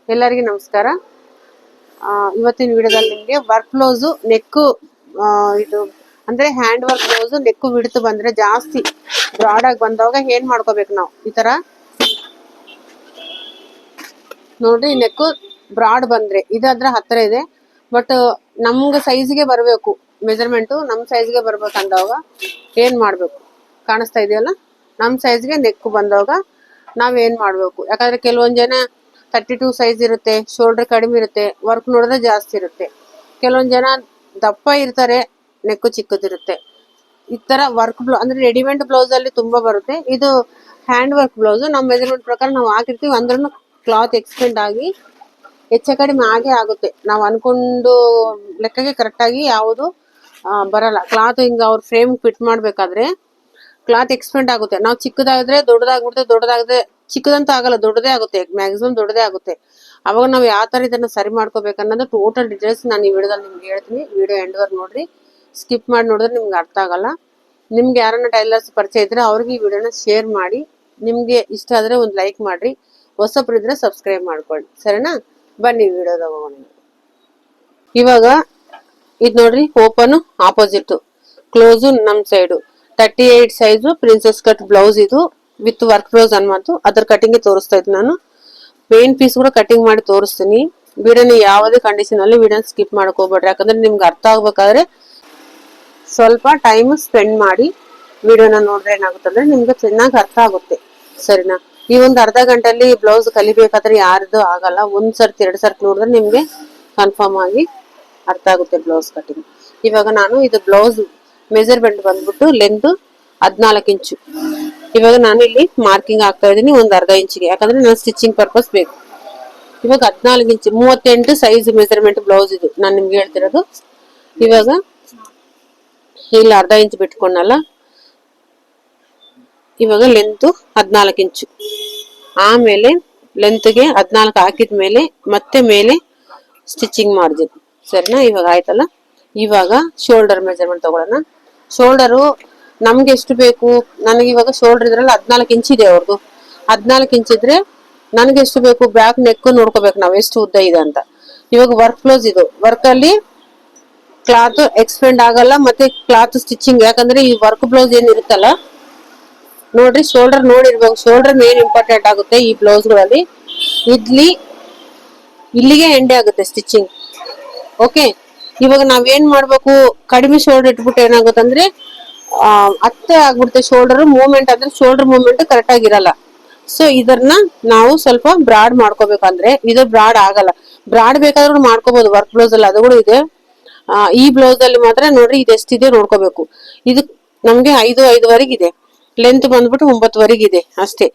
ಎಲ್ಲರಿಗೂ ನಮಸ್ಕಾರ. ಇವತ್ತಿನ ವಿಡಿಯೋದಲ್ಲಿ ನಿಮಗೆ ವರ್ಕ್ ಬ್ಲೌಸ್ ನೆಕ್ ಇದು ಅಂದ್ರೆ ಹ್ಯಾಂಡ್ ವರ್ಕ್ ಬ್ಲೌಸ್ ನೆಕ್ ಬಿಡ್ತು ಬಂದ್ರೆ ಜಾಸ್ತಿ ಬ್ರಾಡ್ ಆಗಿ ಬಂದಾಗ ಏನ್ ಮಾಡ್ಕೋಬೇಕು ನಾವು ಈ ತರ ನೋಡ್ರಿ. ನೆಕ್ ಬ್ರಾಡ್ ಬಂದ್ರೆ ಇದಾದ್ರ ಹತ್ರ ಇದೆ, ಬಟ್ ನಮ್ಗೆ ಸೈಜ್ಗೆ ಬರಬೇಕು, ಮೆಜರ್ಮೆಂಟ್ ನಮ್ ಸೈಜ್ಗೆ ಬರ್ಬೇಕು ಅಂದಾಗ ಏನ್ ಮಾಡ್ಬೇಕು ಕಾಣಿಸ್ತಾ ಇದೆಯಲ್ಲ, ನಮ್ ಸೈಜ್ಗೆ ನೆಕ್ ಬಂದಾಗ ನಾವ್ ಏನ್ ಮಾಡ್ಬೇಕು. ಯಾಕಂದ್ರೆ ಕೆಲವೊಂದ್ ಜನ 32 ಸೈಜ್ ಇರುತ್ತೆ, ಶೋಲ್ಡರ್ ಕಡಿಮೆ ಇರುತ್ತೆ, ವರ್ಕ್ ನೋಡಿದ್ರೆ ಜಾಸ್ತಿ ಇರುತ್ತೆ. ಕೆಲವೊಂದ್ ಜನ ದಪ್ಪ ಇರ್ತಾರೆ, ನೆಕ್ ಚಿಕ್ಕದಿರುತ್ತೆ. ಈ ತರ ವರ್ಕ್ ಅಂದ್ರೆ ರೆಡಿಮೇಡ್ ಬ್ಲೌಸ್ ಅಲ್ಲಿ ತುಂಬಾ ಬರುತ್ತೆ. ಇದು ಹ್ಯಾಂಡ್ ವರ್ಕ್ ಬ್ಲೌಸ್ ನಮ್ ಮೆಜರ್ಮೆಂಟ್ ಪ್ರಕಾರ ನಾವು ಹಾಕಿರ್ತೀವಿ, ಅಂದ್ರೂ ಕ್ಲಾತ್ ಎಕ್ಸ್ಟೆಂಡ್ ಆಗಿ ಹೆಚ್ಚ ಕಡಿಮೆ ಆಗೇ ಆಗುತ್ತೆ. ನಾವು ಅನ್ಕೊಂಡು ಲೆಕ್ಕಗೆ ಕರೆಕ್ಟ್ ಆಗಿ ಯಾವುದು ಬರಲ್ಲ. ಕ್ಲಾತ್ ಹಿಂಗ ಅವ್ರ ಫ್ರೇಮ್ ಫಿಟ್ ಮಾಡ್ಬೇಕಾದ್ರೆ ಕ್ಲಾತ್ ಎಕ್ಸ್ಪೆಂಡ್ ಆಗುತ್ತೆ. ನಾವು ಚಿಕ್ಕದಾದ್ರೆ ದೊಡ್ಡದಾಗ್ಬಿಡುತ್ತೆ, ದೊಡ್ಡದಾಗದೆ ಚಿಕ್ಕದಂತ ಆಗಲ್ಲ, ದೊಡ್ಡದೇ ಆಗುತ್ತೆ, ಮ್ಯಾಕ್ಸಿಮಮ್ ದೊಡ್ಡದೇ ಆಗುತ್ತೆ. ಅವಾಗ ನಾವು ಯಾವ ತರ ಇದನ್ನ ಸರಿ ಮಾಡ್ಕೋಬೇಕನ್ನೋದು ಟೋಟಲ್ ಡೀಟೇಲ್ಸ್ ನಾನು ಈ ವಿಡಿಯೋದಲ್ಲಿ ನಿಮ್ಗೆ ಹೇಳ್ತೀನಿ. ವಿಡಿಯೋ ಎಂಡ್ ವರ್ಕ್ ನೋಡ್ರಿ, ಸ್ಕಿಪ್ ಮಾಡಿ ನೋಡಿದ್ರೆ ನಿಮ್ಗೆ ಅರ್ಥ ಆಗಲ್ಲ. ನಿಮ್ಗೆ ಯಾರನ್ನ ಟೈಲರ್ಸ್ ಪರಿಚಯ ಇದ್ರೆ ಅವ್ರಿಗೆ ಈ ವಿಡಿಯೋನ ಶೇರ್ ಮಾಡಿ, ನಿಮ್ಗೆ ಇಷ್ಟ ಆದ್ರೆ ಒಂದು ಲೈಕ್ ಮಾಡ್ರಿ, ಹೊಸಬ್ರು ಇದ್ರೆ ಸಬ್ಸ್ಕ್ರೈಬ್ ಮಾಡ್ಕೊಳ್ಳಿ, ಸರಿನಾ? ಬನ್ನಿ ವಿಡಿಯೋದ ಹೋಗೋಣ. ಇವಾಗ ಇದ್ ನೋಡ್ರಿ, ಓಪನ್ ಆಪೋಸಿಟ್, ಕ್ಲೋಸ್ ನಮ್ side 38 size princess cut blouse. ಇದು ವಿತ್ ವರ್ಕ್ ಬ್ಲೌಸ್ ಅನ್ಮಾತು, ಅದ್ರ ಕಟಿಂಗ್ ತೋರಿಸ್ತಾ ಇದ್ದೀನಿ ನಾನು. ಮೇನ್ ಪೀಸ್ ಕೂಡ ಕಟಿಂಗ್ ಮಾಡಿ ತೋರಿಸ್ತೀನಿ. ವಿಡಿಯೋನ ಯಾವುದೇ ಕಂಡೀಷನ್ ಅಲ್ಲಿ ವಿಡಿಯೋನ ಸ್ಕಿಪ್ ಮಾಡಕ್ ಹೋಗ್ಬೇಡ್ರಿ, ಯಾಕಂದ್ರೆ ನಿಮ್ಗೆ ಅರ್ಥ ಆಗ್ಬೇಕಾದ್ರೆ ಸ್ವಲ್ಪ ಟೈಮ್ ಸ್ಪೆಂಡ್ ಮಾಡಿ ವಿಡಿಯೋನ ನೋಡಿದ್ರೆ ಏನಾಗುತ್ತೆ ನಿಮ್ಗೆ ಚೆನ್ನಾಗಿ ಅರ್ಥ ಆಗುತ್ತೆ, ಸರಿನಾ? ಈ ಒಂದು ಅರ್ಧ ಗಂಟೆಯಲ್ಲಿ ಬ್ಲೌಸ್ ಕಲಿಬೇಕಾದ್ರೆ ಯಾರ್ದು ಆಗಲ್ಲ. ಒಂದ್ ಸರ್ತಿ 2 ಸರ್ತಿ ನೋಡಿದ್ರೆ ನಿಮ್ಗೆ ಕನ್ಫರ್ಮ್ ಆಗಿ ಅರ್ಥ ಆಗುತ್ತೆ ಬ್ಲೌಸ್ ಕಟಿಂಗ್. ಇವಾಗ ನಾನು ಇದು ಬ್ಲೌಸ್ ಮೆಜರ್ಮೆಂಟ್ ಬಂದ್ಬಿಟ್ಟು ಲೆಂತ್ 14 ಇಂಚು. ಇವಾಗ ನಾನು ಇಲ್ಲಿ ಮಾರ್ಕಿಂಗ್ ಹಾಕ್ತಾ ಇದೀನಿ ಒಂದ್ ಅರ್ಧ ಇಂಚಿಗೆ, ಯಾಕಂದ್ರೆ ನಾನು ಸ್ಟಿಚಿಂಗ್ ಪರ್ಪಸ್ ಬೇಕು. ಇವಾಗ 14 ಇಂಚು 38 ಸೈಜ್ ಮೆಜರ್ಮೆಂಟ್ ಬ್ಲೌಸ್ ಇದು ನಾನು ನಿಮ್ಗೆ ಹೇಳ್ತಿರೋದು. ಇವಾಗ ಇಲ್ಲಿ ಅರ್ಧ ಇಂಚ್ ಬಿಟ್ಕೊಂಡಲ್ಲ, ಇವಾಗ ಲೆಂತ್ 14 ಇಂಚು. ಆಮೇಲೆ ಲೆಂತ್ಗೆ 14 ಹಾಕಿದ್ಮೇಲೆ ಮತ್ತೆ ಮೇಲೆ ಸ್ಟಿಚಿಂಗ್ ಮಾಡಿದ್ದೀನಿ, ಸರಿನಾ? ಇವಾಗ ಆಯ್ತಲ್ಲ. ಇವಾಗ ಶೋಲ್ಡರ್ ಮೆಜರ್ಮೆಂಟ್ ತಗೊಳ್ಳೋಣ. ಶೋಲ್ಡರು ನಮ್ಗೆ ಎಷ್ಟು ಬೇಕು, ನನಗೆ ಇವಾಗ ಶೋಲ್ಡರ್ ಇದ್ರಲ್ಲಿ 14 ಇಂಚ್ ಇದೆ ಅವ್ರದ್ದು. 14 ಇಂಚ್ ಇದ್ರೆ ನನಗೆ ಎಷ್ಟು ಬೇಕು, ಬ್ಯಾಕ್ ನೆಕ್ ನೋಡ್ಕೋಬೇಕು ನಾವು ಎಷ್ಟು ಉದ್ದ ಇದೆ ಅಂತ. ಇವಾಗ ವರ್ಕ್ ಬ್ಲೌಸ್ ಇದು, ವರ್ಕ್ ಅಲ್ಲಿ ಕ್ಲಾತ್ ಎಕ್ಸ್ಪೆಂಡ್ ಆಗಲ್ಲ, ಮತ್ತೆ ಕ್ಲಾತ್ ಸ್ಟಿಚಿಂಗ್, ಯಾಕಂದ್ರೆ ಈ ವರ್ಕ್ ಬ್ಲೌಸ್ ಏನಿರುತ್ತಲ್ಲ ನೋಡ್ರಿ, ಶೋಲ್ಡರ್ ನೋಡಿರ್ಬೇಕು. ಶೋಲ್ಡರ್ ಮೇನ್ ಇಂಪಾರ್ಟೆಂಟ್ ಆಗುತ್ತೆ ಈ ಬ್ಲೌಸ್ ಗಳಲ್ಲಿ. ಇಲ್ಲಿಗೆ ಎಂಡೆ ಆಗುತ್ತೆ ಸ್ಟಿಚಿಂಗ್, ಓಕೆ? ಇವಾಗ ನಾವೇನ್ ಮಾಡ್ಬೇಕು, ಕಡಿಮೆ ಶೋಲ್ಡರ್ ಇಟ್ಬಿಟ್ಟು ಏನಾಗುತ್ತಂದ್ರೆ ಅತ್ತೆ ಆಗ್ಬಿಡುತ್ತೆ ಶೋಲ್ಡರ್ ಮೂವ್ಮೆಂಟ್, ಅಂದ್ರೆ ಶೋಲ್ಡರ್ ಮೂವ್ಮೆಂಟ್ ಕರೆಕ್ಟ್ ಆಗಿರಲ್ಲ. ಸೊ ಇದನ್ನ ನಾವು ಸ್ವಲ್ಪ ಬ್ರಾಡ್ ಮಾಡ್ಕೋಬೇಕಂದ್ರೆ ಇದು ಬ್ರಾಡ್ ಆಗಲ್ಲ. ಬ್ರಾಡ್ ಬೇಕಾದ್ರೂ ಮಾಡ್ಕೋಬಹುದು ವರ್ಕ್ ಬ್ಲೌಸ್ ಅಲ್ಲಿ, ಅದು ಕೂಡ ಇದೆ. ಈ ಬ್ಲೌಸ್ ಅಲ್ಲಿ ಮಾತ್ರ ನೋಡ್ರಿ ಇದೆಷ್ಟಿದೆ ನೋಡ್ಕೋಬೇಕು. ಇದು ನಮ್ಗೆ 5.5ವರೆಗೆ ಇದೆ, ಲೆಂತ್ ಬಂದ್ಬಿಟ್ಟು 9ವರೆಗೆ ಇದೆ ಅಷ್ಟೇ.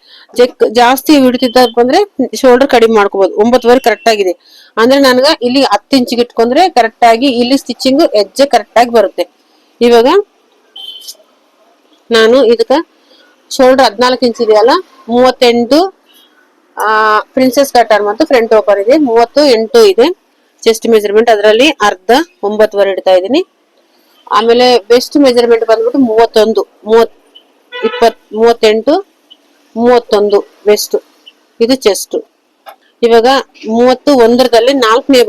ಜಾಸ್ತಿ ಹಿಡಿತಿದ್ದಪ್ಪ ಅಂದ್ರೆ ಶೋಲ್ಡರ್ ಕಡಿಮೆ ಮಾಡ್ಕೋಬಹುದು. 9ವರೆಗೆ ಕರೆಕ್ಟ್ ಆಗಿದೆ ಅಂದ್ರೆ ನನಗ ಇಲ್ಲಿ 10 ಇಂಚಿಗೆ ಇಟ್ಕೊಂಡ್ರೆ ಕರೆಕ್ಟ್ ಆಗಿ ಇಲ್ಲಿ ಸ್ಟಿಚಿಂಗ್ ಹೆಜ್ಜೆ ಕರೆಕ್ಟ್ ಆಗಿ ಬರುತ್ತೆ. ಇವಾಗ ನಾನು ಇದಕ್ಕ ಶೋಲ್ಡರ್ 14 ಇಂಚ್ ಇದೆಯಲ್ಲ, 38 ಪ್ರಿನ್ಸೆಸ್ ಕಟರ್ ಮತ್ತು ಫ್ರಂಟ್ ಓಪನ್ ಇದೆ, 38 ಇದೆ ಚೆಸ್ಟ್ ಮೆಜರ್ಮೆಂಟ್. ಅದರಲ್ಲಿ ಅರ್ಧ 9ವರೆ ಇಡ್ತಾ ಇದೀನಿ. ಆಮೇಲೆ ಬೆಸ್ಟ್ ಮೆಜರ್ಮೆಂಟ್ ಬಂದ್ಬಿಟ್ಟು 31, 38, 31 ಬೆಸ್ಟ್. ಇದು ಚೆಸ್ಟ್. ಇವಾಗ 31ರಲ್ಲಿ 4ನೇ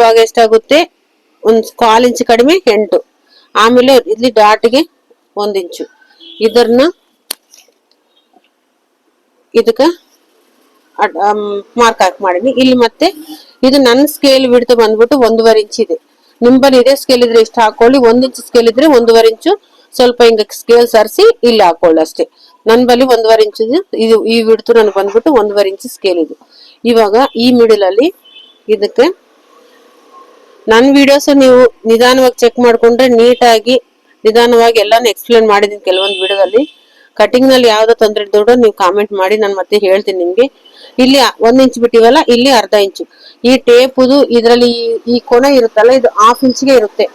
ಭಾಗ ಎಷ್ಟಾಗುತ್ತೆ, 1/4 ಇಂಚ್ ಕಡಿಮೆ 8. ಆಮೇಲೆ ಇಲ್ಲಿ ಡಾಟ್ಗೆ 1 ಇಂಚು. ಇದಕ್ಕ ಮಾರ್ಕ್ ಹಾಕಿ ಮಾಡಿನಿ ಇಲ್ಲಿ. ಮತ್ತೆ ಇದು ನನ್ನ ಸ್ಕೇಲ್ ಬಿಡ್ತು ಬಂದ್ಬಿಟ್ಟು 1.5 ಇಂಚ್ ಇದೆ. ನಿಂಬಲ್ಲಿ ಇದೇ ಸ್ಕೇಲ್ ಇದ್ರೆ ಇಷ್ಟ ಹಾಕೊಳ್ಳಿ, 1 ಇಂಚ್ ಸ್ಕೇಲ್ ಇದ್ರೆ 1.5 ಇಂಚು ಸ್ವಲ್ಪ ಹಿಂಗ ಸ್ಕೇಲ್ ಸರಿಸಿ ಇಲ್ಲಿ ಹಾಕೊಳ್ಳಿ ಅಷ್ಟೇ. ನನ್ ಬಳಿ 1.5 ಇಂಚ್ ಇದು, ಈ ಬಿಡ್ತು ನನಗೆ ಬಂದ್ಬಿಟ್ಟು 1.5 ಇಂಚ್ ಸ್ಕೇಲ್ ಇದು. ಇವಾಗ ಈ ಮಿಡಲ್ ಅಲ್ಲಿ ಇದಕ್ಕೆ ನನ್ನ ವಿಡಿಯೋಸ್ ನೀವು ನಿಧಾನವಾಗಿ ಚೆಕ್ ಮಾಡ್ಕೊಂಡ್ರೆ ನೀಟಾಗಿ ನಿಧಾನವಾಗಿ ಎಲ್ಲಾನು ಎಕ್ಸ್ಪ್ಲೇನ್ ಮಾಡಿದೀನಿ ಕೆಲವೊಂದು ವಿಡಿಯೋದಲ್ಲಿ. ಕಟಿಂಗ್ ನಲ್ಲಿ ಯಾವ್ದೋ ತೊಂದ್ರೆ ಇದ್ದೋಡು ನೀವು ಕಾಮೆಂಟ್ ಮಾಡಿ, ನಾನು ಮತ್ತೆ ಹೇಳ್ತೀನಿ ನಿಮ್ಗೆ. ಇಲ್ಲಿ 1 ಇಂಚ್ ಬಿಟ್ಟಿವಲ್ಲ, ಇಲ್ಲಿ ಅರ್ಧ ಇಂಚು. ಈ ಟೇಪುದು ಇದ್ರಲ್ಲಿ ಈ ಕೊನೆ ಇರುತ್ತಲ್ಲ, ಇದು 1/2 ಇಂಚ್ಗೆ ಇರುತ್ತೆ.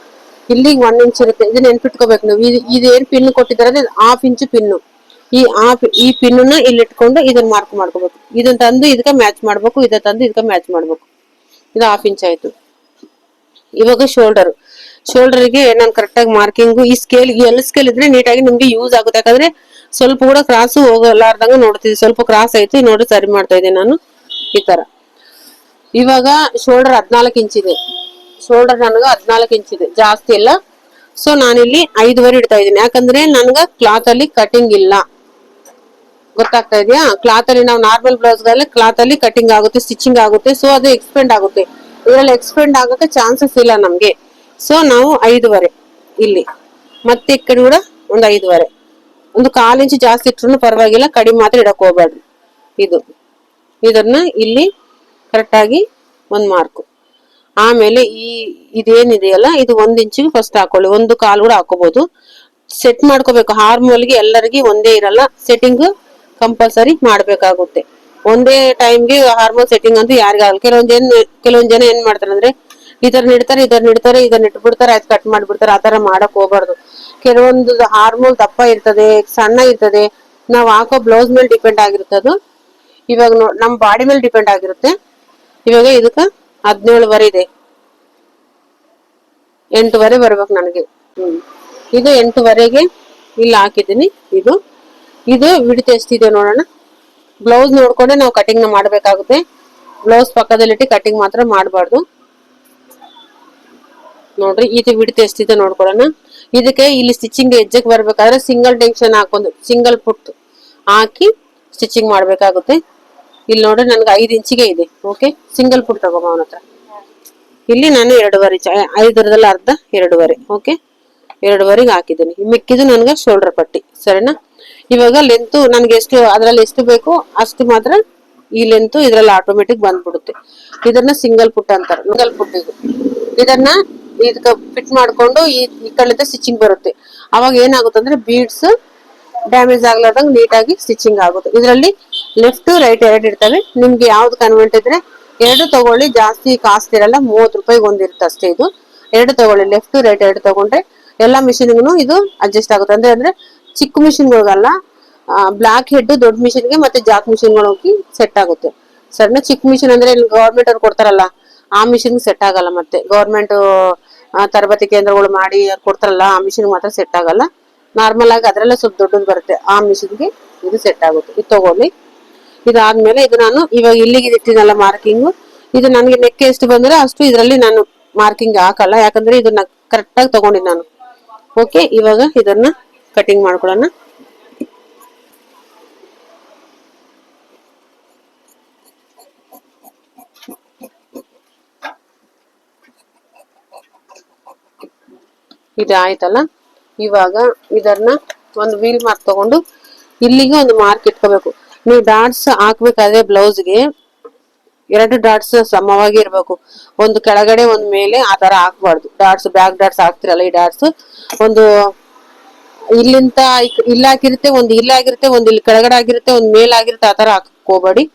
ಇಲ್ಲಿ 1 ಇಂಚ್ ಇರುತ್ತೆ. ಇದನ್ನ ನೆನ್ಪಿಟ್ಕೋಬೇಕು ನೀವು. ಇದೇನ್ ಪಿನ್ ಕೊಟ್ಟಿದ್ದಾರೆ 1/2 ಇಂಚ್ ಪಿನ್ನು. ಈ ಪಿನ್ನ ಇಲ್ಲಿ ಇಟ್ಕೊಂಡು ಇದನ್ನ ಮಾರ್ಕ್ ಮಾಡ್ಕೋಬೇಕು. ಇದನ್ನ ತಂದು ಇದಕ್ಕೆ ಮ್ಯಾಚ್ ಮಾಡ್ಬೇಕು, ಇದನ್ನ ತಂದು ಇದಕ್ಕೆ ಮ್ಯಾಚ್ ಮಾಡ್ಬೇಕು. ಇದು 1/2 ಇಂಚ್ ಆಯ್ತು. ಇವಾಗ ಶೋಲ್ಡರ್ಗೆ ನಾನು ಕರೆಕ್ಟ್ ಆಗಿ ಮಾರ್ಕಿಂಗ್, ಈ ಸ್ಕೇಲ್ ಎಲ್ ಸ್ಕೇಲ್ ಇದ್ರೆ ನೀಟಾಗಿ ನಿಮ್ಗೆ ಯೂಸ್ ಆಗುತ್ತೆ. ಯಾಕಂದ್ರೆ ಸ್ವಲ್ಪ ಕೂಡ ಕ್ರಾಸ್ ಹೋಗಲಾರ್ದಂಗ ನೋಡ್ತಿದ್ವಿ. ಸ್ವಲ್ಪ ಕ್ರಾಸ್ ಆಯ್ತು, ನೋಡಿ ಸರಿ ಮಾಡ್ತಾ ಇದ್ದೀನಿ ನಾನು ಈ ತರ. ಇವಾಗ ಶೋಲ್ಡರ್ 14 ಇಂಚ್ ಇದೆ. ಶೋಲ್ಡರ್ ನನಗ 14 ಇಂಚ್ ಇದೆ, ಜಾಸ್ತಿ ಇಲ್ಲ. ಸೊ ನಾನಿಲ್ಲಿ 5.5 ಇಡ್ತಾ ಇದ್ದೀನಿ, ಯಾಕಂದ್ರೆ ನನ್ಗ ಕ್ಲಾತ್ ಅಲ್ಲಿ ಕಟಿಂಗ್ ಇಲ್ಲ. ಗೊತ್ತಾಗ್ತಾ ಇದೆಯಾ? ಕ್ಲಾತ್ ಅಲ್ಲಿ ನಾವು ನಾರ್ಮಲ್ ಬ್ಲೌಸ್ ಗಳಲ್ಲಿ ಕ್ಲಾತ್ ಅಲ್ಲಿ ಕಟಿಂಗ್ ಆಗುತ್ತೆ, ಸ್ಟಿಚಿಂಗ್ ಆಗುತ್ತೆ. ಸೊ ಅದು ಎಕ್ಸ್ಪೆಂಡ್ ಆಗುತ್ತೆ. ಇದ್ರಲ್ಲಿ ಎಕ್ಸ್ಪೆಂಡ್ ಆಗಕ್ಕೆ ಚಾನ್ಸಸ್ ಇಲ್ಲ ನಮ್ಗೆ. ಸೊ ನಾವು 5.5 ಇಲ್ಲಿ, ಮತ್ತೆ ಈ ಕಡೆ ಕೂಡ ಒಂದು 5.5, ಒಂದು 1/4 ಇಂಚ್ ಜಾಸ್ತಿ ಇಟ್ರು ಪರವಾಗಿಲ್ಲ, ಕಡಿಮೆ ಮಾತ್ರ ಇಡಕ್ ಹೋಗ್ಬೇಡ್ರಿ. ಇದನ್ನ ಇಲ್ಲಿ ಕರೆಕ್ಟ್ ಆಗಿ ಒಂದ್ ಮಾರ್ಕ್. ಆಮೇಲೆ ಇದೇನಿದೆಯಲ್ಲ ಇದು 1 ಇಂಚಿಗೆ ಫಸ್ಟ್ ಹಾಕೊಳ್ಳಿ, 1/4 ಕೂಡ ಹಾಕೋಬಹುದು. ಸೆಟ್ ಮಾಡ್ಕೋಬೇಕು. ಹಾರ್ಮೋಲ್ಗೆ ಎಲ್ಲರಿಗೆ ಒಂದೇ ಇರಲ್ಲ, ಸೆಟ್ಟಿಂಗ್ ಕಂಪಲ್ಸರಿ ಮಾಡ್ಬೇಕಾಗುತ್ತೆ. ಒಂದೇ ಟೈಮ್ಗೆ ಹಾರ್ಮೋನ್ ಸೆಟ್ಟಿಂಗ್ ಅಂತ ಯಾರಿಗಾಗಲ್ಲ. ಕೆಲವೊಂದ್ ಜನ ಏನ್ ಮಾಡ್ತಾರೆ ಅಂದ್ರೆ ಇದನ್ನ ಇಟ್ಬಿಡ್ತಾರೆ, ಆಯ್ತು ಕಟ್ ಮಾಡ್ಬಿಡ್ತಾರೆ. ಆತರ ಮಾಡಕ್ ಹೋಗ್ಬಾರ್ದು. ಕೆಲವೊಂದು ಹಾರ್ಮೋನ್ ದಪ್ಪ ಇರ್ತದೆ, ಸಣ್ಣ ಇರ್ತದೆ, ನಾವ್ ಹಾಕೋ ಬ್ಲೌಸ್ ಮೇಲೆ ಡಿಪೆಂಡ್ ಆಗಿರುತ್ತೆ ಅದು. ಇವಾಗ ನಮ್ ಬಾಡಿ ಮೇಲೆ ಡಿಪೆಂಡ್ ಆಗಿರುತ್ತೆ. ಇವಾಗ ಇದಕ್ಕ 17.5 ಇದೆ, 8.5 ಬರ್ಬೇಕು ನನಗೆ. ಇದು 8.5ಗೆ ಇಲ್ಲಿ ಹಾಕಿದ್ದೀನಿ. ಇದು ವಿಡ್ತ್ ಎಷ್ಟಿದೆ ನೋಡೋಣ. ಬ್ಲೌಸ್ ನೋಡ್ಕೊಂಡೆ ನಾವು ಕಟಿಂಗ್ ನ ಮಾಡ್ಬೇಕಾಗುತ್ತೆ. ಬ್ಲೌಸ್ ಪಕ್ಕದಲ್ಲಿಟ್ಟು ಕಟಿಂಗ್ ಮಾತ್ರ ಮಾಡಬಾರ್ದು. ನೋಡ್ರಿ ಇದು ವಿಡ್ತ್ ಎಷ್ಟಿದೆ ನೋಡ್ಕೊಳ್ಳೋಣ. ಇದಕ್ಕೆ ಇಲ್ಲಿ ಸ್ಟಿಚಿಂಗ್ ಎಜ್ಜಕ್ ಬರ್ಬೇಕಾದ್ರೆ ಸಿಂಗಲ್ ಟೆನ್ಷನ್ ಸಿಂಗಲ್ ಪುಟ್ ಹಾಕಿ ಸ್ಟಿಚಿಂಗ್ ಮಾಡ್ಬೇಕಾಗುತ್ತೆ. ಇಲ್ಲಿ ನೋಡ್ರಿ ನನ್ಗೆ 5 ಇಂಚಿಗೆ ಇದೆ. ಓಕೆ, ಸಿಂಗಲ್ ಪುಟ್ ತಗೋಬ ಅವನ ಹತ್ರ. ಇಲ್ಲಿ ನಾನು 2.5, 5ರಲ್ಲಿ ಅರ್ಧ 2.5. ಓಕೆ, 2.5ಗೆ ಹಾಕಿದ್ದೀನಿ. ಮಿಕ್ಕಿದು ನನ್ಗೆ ಶೋಲ್ಡರ್ ಪಟ್ಟಿ, ಸರಿನಾ? ಇವಾಗ ಲೆಂತ್ ನನ್ಗೆ ಅದ್ರಲ್ಲಿ ಎಷ್ಟು ಬೇಕು ಅಷ್ಟು ಮಾತ್ರ ಈ ಲೆಂತ್ ಇದ್ರಲ್ಲಿ ಆಟೋಮೆಟಿಕ್ ಬಂದ್ಬಿಡುತ್ತೆ. ಇದನ್ನ ಸಿಂಗಲ್ ಪುಟ್ ಅಂತಾರೆ. ಸಿಂಗಲ್ ಪುಟ್ ಇದನ್ನ ಇದಕ್ಕ ಫಿಟ್ ಮಾಡ್ಕೊಂಡು ಈ ಕಡೆಯಿಂದ ಸ್ಟಿಚಿಂಗ್ ಬರುತ್ತೆ. ಅವಾಗ ಏನಾಗುತ್ತೆ ಅಂದ್ರೆ ಬೀಡ್ಸ್ ಡ್ಯಾಮೇಜ್ ಆಗ್ಲಾರ್ದಂಗ್ ನೀಟಾಗಿ ಸ್ಟಿಚಿಂಗ್ ಆಗುತ್ತೆ. ಇದರಲ್ಲಿ ಲೆಫ್ಟ್ ರೈಟ್ 2 ಇರ್ತವೆ. ನಿಮ್ಗೆ ಯಾವ್ದು ಕನ್ವೆಂಟ್ ಇದ್ರೆ 2 ತಗೊಳ್ಳಿ, ಜಾಸ್ತಿ ಕಾಸ್ಟ್ ಇರಲ್ಲ, 30 ರೂಪಾಯಿಗೆ ಒಂದಿರುತ್ತೆ ಅಷ್ಟೇ. ಇದು 2 ತಗೊಳ್ಳಿ, ಲೆಫ್ಟ್ ರೈಟ್ 2 ತಗೊಂಡ್ರೆ ಎಲ್ಲಾ ಮಿಷಿನ್ಗೂ ಇದು ಅಡ್ಜಸ್ಟ್ ಆಗುತ್ತೆ. ಅಂದ್ರೆ ಚಿಕ್ಕ ಮಿಷಿನ್ಗಳಿಗಲ್ಲ, ಬ್ಲಾಕ್ ಹೆಡ್ ದೊಡ್ಡ ಮಿಷಿನ್ಗೆ ಮತ್ತೆ ಜಾಕ್ ಮಿಷಿನ್ಗಳು ಹೋಗಿ ಸೆಟ್ ಆಗುತ್ತೆ. ಸಣ್ಣ ಚಿಕ್ಕ ಮಿಷಿನ್ ಅಂದ್ರೆ ಗವರ್ಮೆಂಟ್ ಅವ್ರು ಕೊಡ್ತಾರಲ್ಲ ಆ ಮಿಷಿನ್ ಸೆಟ್ ಆಗಲ್ಲ. ಮತ್ತೆ ಗವರ್ಮೆಂಟ್ ತರಬೇತಿ ಕೇಂದ್ರಗಳು ಮಾಡಿ ಕೊಡ್ತಾರಲ್ಲ ಆ ಮಿಷಿನ್ ಮಾತ್ರ ಸೆಟ್ ಆಗಲ್ಲ. ನಾರ್ಮಲ್ ಆಗಿ ಅದ್ರಲ್ಲ ಸ್ವಲ್ಪ ದೊಡ್ಡದು ಬರುತ್ತೆ, ಆ ಮಿಷಿನ್ಗೆ ಇದು ಸೆಟ್ ಆಗುತ್ತೆ. ಇದು ತಗೊಳ್ಳಿ. ಇದಾದ್ಮೇಲೆ ಇದು ನಾನು ಇವಾಗ ಇಲ್ಲಿಗೆ ಇಟ್ಟಿನಲ್ಲ ಮಾರ್ಕಿಂಗ್, ಇದು ನನಗೆ ನೆಕ್ ಎಷ್ಟು ಬಂದ್ರೆ ಅಷ್ಟು ಇದರಲ್ಲಿ ನಾನು ಮಾರ್ಕಿಂಗ್ ಹಾಕಲ್ಲ, ಯಾಕಂದ್ರೆ ಇದನ್ನ ಕರೆಕ್ಟ್ ಆಗಿ ತಗೊಂಡಿನಿ ನಾನು. ಓಕೆ, ಇವಾಗ ಇದನ್ನ ಕಟಿಂಗ್ ಮಾಡ್ಕೊಳ್ಳೋಣ. ಇದಾಯ್ತಲ್ಲ, ಇವಾಗ ಇದನ್ನ ಒಂದು ವೀಲ್ ಮಾರ್ಕ್ ತಗೊಂಡು ಇಲ್ಲಿಗೆ ಒಂದು ಮಾರ್ಕ್ ಇಟ್ಕೋಬೇಕು. ನೀವು ಡಾಟ್ಸ್ ಹಾಕ್ಬೇಕಾದ್ರೆ ಬ್ಲೌಸ್ಗೆ 2 ಡಾಟ್ಸ್ ಸಮವಾಗಿ ಇರ್ಬೇಕು. ಒಂದು ಕೆಳಗಡೆ ಒಂದ್ ಮೇಲೆ ಆ ತರ ಹಾಕ್ಬಾರ್ದು. ಡಾಟ್ಸ್ ಬ್ಯಾಕ್ ಡಾಟ್ಸ್ ಹಾಕ್ತಿರಲ್ಲ, ಈ ಡಾಟ್ಸ್ ಒಂದು ಇಲ್ಲಿಂದ ಇಲ್ಲಿ ಹಾಕಿರುತ್ತೆ, ಒಂದು ಇಲ್ಲಿ ಆಗಿರುತ್ತೆ, ಒಂದು ಇಲ್ಲಿ ಕೆಳಗಡೆ ಆಗಿರುತ್ತೆ, ಒಂದು ಮೇಲ್ ಆಗಿರುತ್ತೆ. ಆ ತರ ಹಾಕಕ್ ಹೋಗ್ಬೇಡಿ.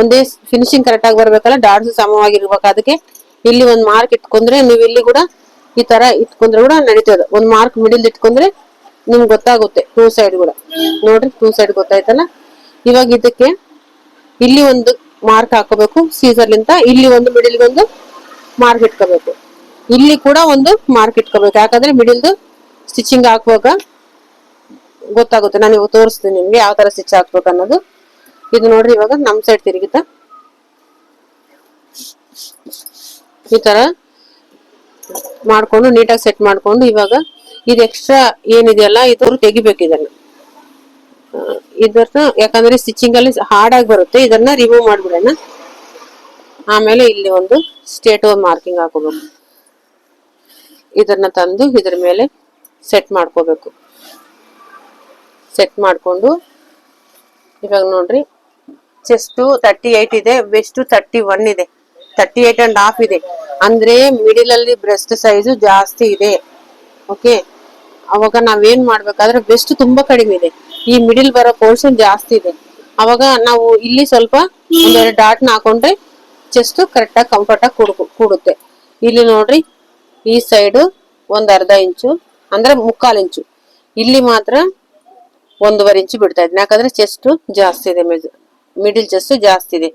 ಒಂದೇ ಫಿನಿಶಿಂಗ್ ಕರೆಕ್ಟ್ ಆಗಿ ಬರ್ಬೇಕಲ್ಲ, ಡಾಟ್ಸ್ ಸಮವಾಗಿರ್ಬೇಕು. ಅದಕ್ಕೆ ಇಲ್ಲಿ ಒಂದ್ ಮಾರ್ಕ್ ಇಟ್ಕೊಂಡ್ರೆ ನೀವು ಇಲ್ಲಿ ಕೂಡ ಈ ತರ ಇಟ್ಕೊಂಡ್ರೆ ಕೂಡ ನಡೀತದೆ. ಒಂದ್ ಮಾರ್ಕ್ ಮಿಡಿಲ್ ಇಟ್ಕೊಂಡ್ರೆ ನಿಮ್ಗೆ ಗೊತ್ತಾಗುತ್ತೆ 2 ಸೈಡ್ ಕೂಡ. ನೋಡ್ರಿ 2 ಸೈಡ್ ಗೊತ್ತಾಯ್ತಲ್ಲ. ಇವಾಗ ಇದಕ್ಕೆ ಇಲ್ಲಿ ಒಂದು ಮಾರ್ಕ್ ಹಾಕೋಬೇಕು ಸೀಸರ್ಲಿಂತ, ಇಲ್ಲಿ ಒಂದು ಮಿಡಿಲ್ ಒಂದು ಮಾರ್ಕ್ ಇಟ್ಕೋಬೇಕು, ಇಲ್ಲಿ ಕೂಡ ಒಂದು ಮಾರ್ಕ್ ಇಟ್ಕೋಬೇಕು. ಯಾಕಂದ್ರೆ ಮಿಡಿಲ್ದು ಸ್ಟಿಚಿಂಗ್ ಹಾಕುವಾಗ ಗೊತ್ತಾಗುತ್ತೆ. ನಾನು ಇವಾಗ ತೋರಿಸ್ತೀನಿ ನಿಮ್ಗೆ ಯಾವ ತರ ಸ್ಟಿಚ್ ಹಾಕ್ಬೇಕು ಅನ್ನೋದು. ಇದು ನೋಡ್ರಿ ಇವಾಗ ನಮ್ ಸೈಡ್ ತಿರುಗಿತ ಈ ತರ ಮಾಡ್ಕೊಂಡು ನೀಟಾಗಿ ಸೆಟ್ ಮಾಡ್ಕೊಂಡು, ಇವಾಗ ಇದು ಎಕ್ಸ್ಟ್ರಾ ಏನಿದೆಯಲ್ಲ ಇದು ತೆಗಿಬೇಕು. ಇದನ್ನ ಯಾಕಂದ್ರೆ ಸ್ಟಿಚಿಂಗ್ ಅಲ್ಲಿ ಹಾರ್ಡ್ ಆಗಿ ಬರುತ್ತೆ, ಇದನ್ನ ರಿಮೂವ್ ಮಾಡ್ಬಿಡೋಣ. ಆಮೇಲೆ ಇಲ್ಲಿ ಒಂದು ಸ್ಟ್ರೇಟ್ ಮಾರ್ಕಿಂಗ್ ಹಾಕೋಬೇಕು. ಇದನ್ನ ತಂದು ಇದ್ರ ಮೇಲೆ ಸೆಟ್ ಮಾಡ್ಕೋಬೇಕು. ಸೆಟ್ ಮಾಡ್ಕೊಂಡು ಇವಾಗ ನೋಡ್ರಿ ಚೆಸ್ಟ್ 38 ಇದೆ, ವೆಸ್ಟ್ 31 ಇದೆ, 38.5 ಇದೆ. ಅಂದ್ರೆ ಮಿಡಿಲ್ ಅಲ್ಲಿ ಬ್ರೆಸ್ಟ್ ಸೈಜ್ ಜಾಸ್ತಿ ಇದೆ. ಓಕೆ, ಅವಾಗ ನಾವೇನ್ ಮಾಡ್ಬೇಕಾದ್ರೆ ವೆಸ್ಟ್ ತುಂಬಾ ಕಡಿಮೆ ಇದೆ, ಈ ಮಿಡಿಲ್ ಬರೋ ಪೋರ್ಷನ್ ಜಾಸ್ತಿ ಇದೆ. ಅವಾಗ ನಾವು ಇಲ್ಲಿ ಸ್ವಲ್ಪ ಒಂದೆರಡು ಡಾಟ್ ಹಾಕೊಂಡ್ರೆ ಚೆಸ್ಟ್ ಕರೆಕ್ಟ್ ಆಗಿ ಕಂಫರ್ಟ್ ಆಗಿ ಕೂಡುತ್ತೆ. ಇಲ್ಲಿ ನೋಡ್ರಿ ಈ ಸೈಡ್ ಒಂದ್ ಅರ್ಧ ಇಂಚು ಅಂದ್ರೆ 3/4 ಇಂಚು, ಇಲ್ಲಿ ಮಾತ್ರ 1.5 ಇಂಚು ಬಿಡ್ತಾ ಇದ್ದೀನಿ. ಯಾಕಂದ್ರೆ ಚೆಸ್ಟ್ ಜಾಸ್ತಿ ಇದೆ, ಮಿಡಿಲ್ ಚೆಸ್ಟ್ ಜಾಸ್ತಿ ಇದೆ,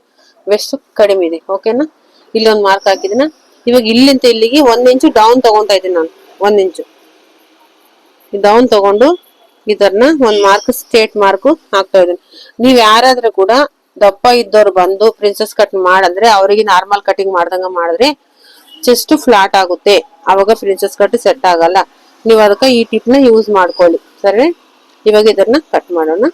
ವೆಸ್ಟ್ ಕಡಿಮೆ ಇದೆ. ಓಕೆನಾ, ಇಲ್ಲಿ ಒಂದು ಮಾರ್ಕ್ ಹಾಕಿದಿನ. ಇವಾಗ ಇಲ್ಲಿಂದ ಇಲ್ಲಿಗೆ 1 ಇಂಚು ಡೌನ್ ತಗೊಂತಾ ಇದ್ದೀನಿ ನಾನು. 1 ಇಂಚು ಡೌನ್ ತಗೊಂಡು ಇದನ್ನ ಒಂದ್ ಮಾರ್ಕ್ ಸ್ಟ್ರೇಟ್ ಮಾರ್ಕ್ ಹಾಕ್ತಾ ಇದ್ದೀನಿ. ನೀವ್ ಯಾರಾದ್ರೂ ಕೂಡ ದಪ್ಪ ಇದ್ದವ್ರು ಬಂದು ಪ್ರಿನ್ಸೆಸ್ ಕಟ್ ಮಾಡಂದ್ರೆ ಅವರಿಗೆ ನಾರ್ಮಲ್ ಕಟಿಂಗ್ ಮಾಡ್ದಂಗ ಮಾಡಿದ್ರೆ ಚೆಸ್ಟ್ ಫ್ಲಾಟ್ ಆಗುತ್ತೆ, ಅವಾಗ ಪ್ರಿನ್ಸೆಸ್ ಕಟ್ ಸೆಟ್ ಆಗಲ್ಲ. ನೀವು ಅದಕ್ಕೆ ಈ ಟಿಪ್ ನ ಯೂಸ್ ಮಾಡ್ಕೊಳ್ಳಿ. ಸರಿ, ಇವಾಗ ಇದನ್ನ ಕಟ್ ಮಾಡೋಣ.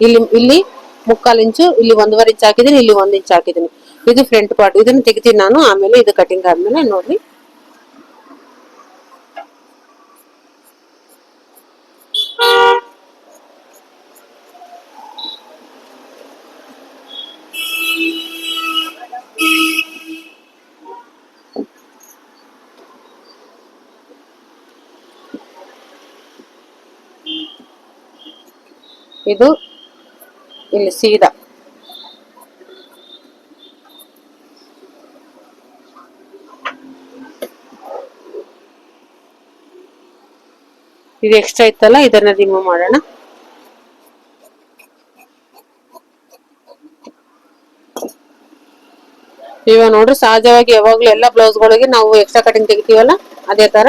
ಇಲ್ಲಿ 3/4 ಇಂಚು, ಇಲ್ಲಿ 1.5 ಇಂಚ್ ಹಾಕಿದೀನಿ, ಇಲ್ಲಿ 1 ಇಂಚ್ ಹಾಕಿದೀನಿ. ಇದು ಫ್ರಂಟ್ ಪಾರ್ಟ್, ಇದನ್ನ ತೆಗಿತೀನಿ ನಾನು. ಆಮೇಲೆ ಇದು ಕಟಿಂಗ್ ಆದ್ಮೇಲೆ ನೋಡ್ರಿ. ಇದು ಇಲ್ಲಿ ಸೀದಾ ಇದು ಎಕ್ಸ್ಟ್ರಾ ಇತ್ತಲ್ಲ, ಇದನ್ನ ರಿಮೂವ್ ಮಾಡೋಣ. ಇವಾಗ ನೋಡ್ರಿ, ಸಹಜವಾಗಿ ಯಾವಾಗ್ಲೂ ಎಲ್ಲ ಬ್ಲೌಸ್ ಗಳಿಗೆ ನಾವು ಎಕ್ಸ್ಟ್ರಾ ಕಟಿಂಗ್ ತೆಗಿತೀವಲ್ಲ, ಅದೇ ತರ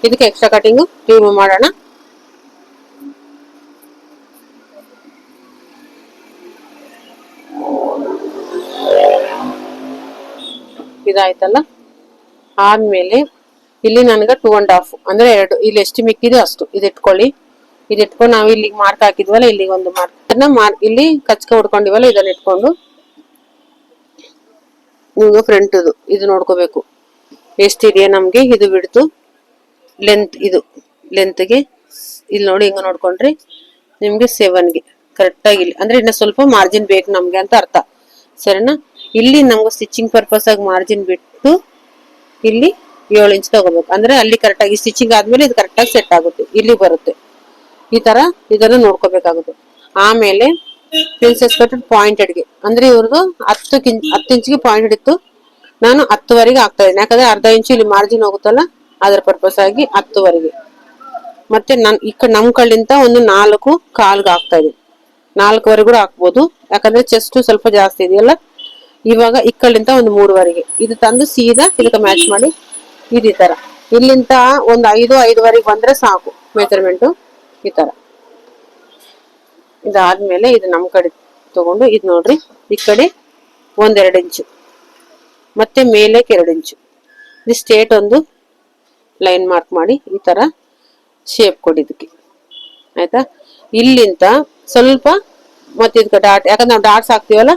ಇದಕ್ಕೆ ಎಕ್ಸ್ಟ್ರಾ ಕಟಿಂಗ್ ರಿಮೂವ್ ಮಾಡೋಣ. ಇದಾಯ್ತಲ್ಲ. ಆದ್ಮೇಲೆ ಇಲ್ಲಿ ನನಗೆ 2.5 ಅಂದ್ರೆ 2, ಇಲ್ಲಿ ಎಷ್ಟು ಮಿಕ್ಕಿದೆ ಅಷ್ಟು ಇದು ಇಟ್ಕೊಳ್ಳಿ. ಇದು ಇಟ್ಕೊಂಡು ನಾವು ಇಲ್ಲಿಗೆ ಮಾರ್ಕ್ ಹಾಕಿದ್ವಲ್ಲ, ಇಲ್ಲಿಗೆ ಒಂದು ಮಾರ್ಕ್ ಇಲ್ಲಿ ಕಚ್ಕ ಹೊಡ್ಕೊಂಡಿವಲ್ಲ, ಇದನ್ನ ಇಟ್ಕೊಂಡು ನೀವು ಫ್ರಂಟ್ ಇದು ನೋಡ್ಕೋಬೇಕು ಎಷ್ಟಿದೆಯಾ ನಮ್ಗೆ. ಇದು ಬಿಡ್ತು ಲೆಂತ್, ಇದು ಲೆಂತ್ಗೆ ಇಲ್ಲಿ ನೋಡಿ ಹಿಂಗ ನೋಡ್ಕೊಂಡ್ರಿ ನಿಮ್ಗೆ 7ಗೆ ಕರೆಕ್ಟ್ ಆಗಿ ಇಲ್ಲಿ ಅಂದ್ರೆ ಇನ್ನ ಸ್ವಲ್ಪ ಮಾರ್ಜಿನ್ ಬೇಕು ನಮ್ಗೆ ಅಂತ ಅರ್ಥ. ಸರಿನಾ? ಇಲ್ಲಿ ನಮ್ಗೆ ಸ್ಟಿಚಿಂಗ್ ಪರ್ಪಸ್ ಆಗಿ ಮಾರ್ಜಿನ್ ಬಿಟ್ಟು ಇಲ್ಲಿ 7 ಇಂಚ್ ತಗೋಬೇಕು. ಅಂದ್ರೆ ಅಲ್ಲಿ ಕರೆಕ್ಟ್ ಆಗಿ ಸ್ಟಿಚಿಂಗ್ ಆದ್ಮೇಲೆ ಇದು ಕರೆಕ್ಟ್ ಆಗಿ ಸೆಟ್ ಆಗುತ್ತೆ, ಇಲ್ಲಿ ಬರುತ್ತೆ. ಈ ತರ ಇದನ್ನ ನೋಡ್ಕೋಬೇಕಾಗುತ್ತೆ. ಆಮೇಲೆ ಪ್ರಿನ್ಸೆಸ್ ಕಟ್ ಪಾಯಿಂಟೆಡ್ಗೆ ಅಂದ್ರೆ ಇವ್ರದ್ದು 10 ಇಂಚ್ಗೆ ಪಾಯಿಂಟೆಡ್ ಇತ್ತು, ನಾನು 10ವರೆಗೆ ಆಗ್ತಾ ಇದ್ದೀನಿ. ಯಾಕಂದ್ರೆ ಅರ್ಧ ಇಂಚು ಇಲ್ಲಿ ಮಾರ್ಜಿನ್ ಹೋಗುತ್ತಲ್ಲ, ಅದರ ಪರ್ಪಸ್ ಆಗಿ 10ವರೆಗೆ. ಮತ್ತೆ ನಮ್ ಕಳ್ಳಿಂತ ಒಂದು 4 ಕಾಲ್ಗೆ ಆಗ್ತಾ ಇದೆ. 4ವರೆಗೂ ಕೂಡ ಹಾಕ್ಬೋದು, ಯಾಕಂದ್ರೆ ಚೆಸ್ಟ್ ಸ್ವಲ್ಪ ಜಾಸ್ತಿ ಇದೆಯಲ್ಲ. ಇವಾಗ ಇಕ್ಕಳಿಂದ ಒಂದು 3ವರೆಗೆ ಇದು ತಂದು ಸೀದಾ ಇದಕ್ಕೆ ಮ್ಯಾಚ್ ಮಾಡಿ ಇದೇ ತರ ಇಲ್ಲಿಂದ ಒಂದು 5-5ವರೆಗೆ ಬಂದ್ರೆ ಸಾಕು ಮೆಜರ್ಮೆಂಟ್. ಈ ತರ ಇದಾದ್ಮೇಲೆ ಇದು ನಮ್ ಕಡೆ ತಗೊಂಡು ಇದು ನೋಡ್ರಿ, ಈ ಕಡೆ 1-2 ಇಂಚು ಮತ್ತೆ ಮೇಲಕ್ಕೆ 2 ಇಂಚು ಇದು ಸ್ಟ್ರೇಟ್ ಒಂದು ಲೈನ್ ಮಾರ್ಕ್ ಮಾಡಿ ಈ ತರ ಶೇಪ್ ಕೊಡಿದಕ್ಕೆ. ಆಯ್ತಾ? ಇಲ್ಲಿಂದ ಸ್ವಲ್ಪ ಮತ್ತೆ ಇದಕ್ಕೆ ಡಾಟ್, ಯಾಕಂದ್ರೆ ನಾವು ಡಾಟ್ಸ್ ಹಾಕ್ತಿವಲ್ಲ,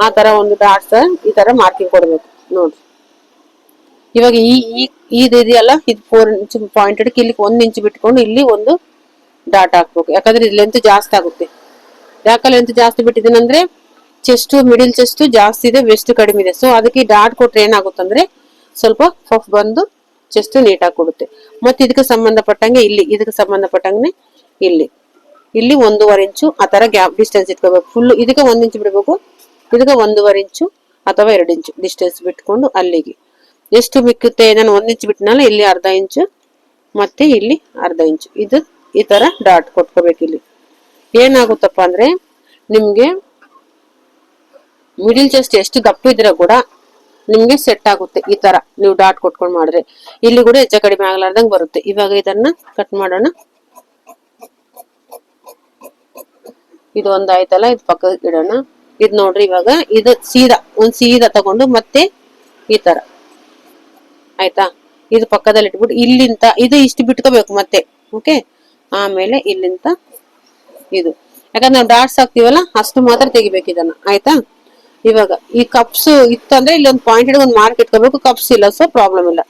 ಆ ತರ ಒಂದು ಡಾಟ್ಸ್ ಈ ತರ ಮಾರ್ಕಿಂಗ್ ಕೊಡ್ಬೇಕು ನೋಡ್ರಿ. ಇವಾಗ ಇದೆಯಲ್ಲ, ಇದು 4 ಇಂಚ್ ಪಾಯಿಂಟೆಡ್, ಇಲ್ಲಿ 1 ಇಂಚ್ ಬಿಟ್ಕೊಂಡು ಇಲ್ಲಿ ಒಂದು ಡಾಟ್ ಹಾಕ್ಬೇಕು. ಯಾಕಂದ್ರೆ ಇದು ಲೆಂತ್ ಜಾಸ್ತಿ ಆಗುತ್ತೆ. ಯಾಕೆ ಲೆಂತ್ ಜಾಸ್ತಿ ಬಿಟ್ಟಿದ್ದೀನಿ ಅಂದ್ರೆ ಚೆಸ್ಟ್, ಮಿಡಿಲ್ ಚೆಸ್ಟ್ ಜಾಸ್ತಿ ಇದೆ, ವೆಸ್ಟ್ ಕಡಿಮೆ ಇದೆ. ಸೊ ಅದಕ್ಕೆ ಡಾಟ್ ಕೊಟ್ರೆ ಏನಾಗುತ್ತಂದ್ರೆ ಸ್ವಲ್ಪ ಪಫ್ ಬಂದು ಚೆಸ್ಟ್ ನೀಟಾಗಿ ಕೊಡುತ್ತೆ. ಮತ್ತೆ ಇದಕ್ಕೆ ಸಂಬಂಧಪಟ್ಟಂಗೆ ಇದಕ್ಕೆ ಸಂಬಂಧಪಟ್ಟಂಗೆ ಇಲ್ಲಿ 1.5 ಇಂಚು ಆ ತರ ಗ್ಯಾಪ್ ಡಿಸ್ಟೆನ್ಸ್ ಇಟ್ಕೋಬೇಕು. ಫುಲ್ ಇದಕ್ಕೆ 1 ಇಂಚ್ ಬಿಡ್ಬೇಕು, ಇದಕ್ಕೆ 1.5 ಇಂಚು ಅಥವಾ 2 ಇಂಚು ಡಿಸ್ಟೆನ್ಸ್ ಬಿಟ್ಕೊಂಡು ಅಲ್ಲಿಗೆ ಎಷ್ಟು ಮಿಕ್ಕುತ್ತೆ. ನಾನು 1 ಇಂಚ್ ಬಿಟ್ಟನಲ್ಲ, ಇಲ್ಲಿ ಅರ್ಧ ಇಂಚು ಮತ್ತೆ ಇಲ್ಲಿ ಅರ್ಧ ಇಂಚು ಇದು ಈ ತರ ಡಾಟ್ ಕೊಟ್ಕೋಬೇಕು. ಇಲ್ಲಿ ಏನಾಗುತ್ತಪ್ಪ ಅಂದ್ರೆ ನಿಮ್ಗೆ ಮಿಡಿಲ್ ಚೆಸ್ಟ್ ಎಷ್ಟು ದಪ್ಪ ಇದ್ರೆ ಕೂಡ ನಿಮ್ಗೆ ಸೆಟ್ ಆಗುತ್ತೆ. ಈ ತರ ನೀವು ಡಾಟ್ ಕೊಟ್ಕೊಂಡು ಮಾಡಿದ್ರೆ ಇಲ್ಲಿ ಕೂಡ ಹೆಚ್ಚು ಕಡಿಮೆ ಆಗ್ಲಾರ್ದಂಗ್ ಬರುತ್ತೆ. ಇವಾಗ ಇದನ್ನ ಕಟ್ ಮಾಡೋಣ. ಇದು ಒಂದು ಆಯ್ತಲ್ಲ, ಇದು ಪಕ್ಕಕ್ಕೆ ಇಡೋಣ. ಇದು ನೋಡ್ರಿ, ಇವಾಗ ಇದು ಸೀದಾ ತಗೊಂಡು ಮತ್ತೆ ಈ ತರ ಆಯ್ತಾ, ಇದು ಪಕ್ಕದಲ್ಲಿ ಇಟ್ಬಿಟ್ಟು ಇಲ್ಲಿಂದ ಇದು ಇಷ್ಟು ಬಿಟ್ಕೋಬೇಕು ಮತ್ತೆ. ಓಕೆ, ಆಮೇಲೆ ಇಲ್ಲಿಂದ ಇದು, ಯಾಕಂದ್ರೆ ನಾವು ಡಾಟ್ಸ್ ಹಾಕ್ತಿವಲ್ಲ ಅಷ್ಟು ಮಾತ್ರ ತೆಗಿಬೇಕು ಇದನ್ನ. ಆಯ್ತಾ? ಇವಾಗ ಈ ಕಪ್ಸ್ ಇತ್ತಂದ್ರೆ ಇಲ್ಲಿ ಒಂದು ಪಾಯಿಂಟ್ ಒಂದು ಮಾರ್ಕ್ ಇಟ್ಕೋಬೇಕು. ಕಪ್ಸ್ ಇಲ್ಲ, ಸೊ ಪ್ರಾಬ್ಲಮ್ ಇಲ್ಲ.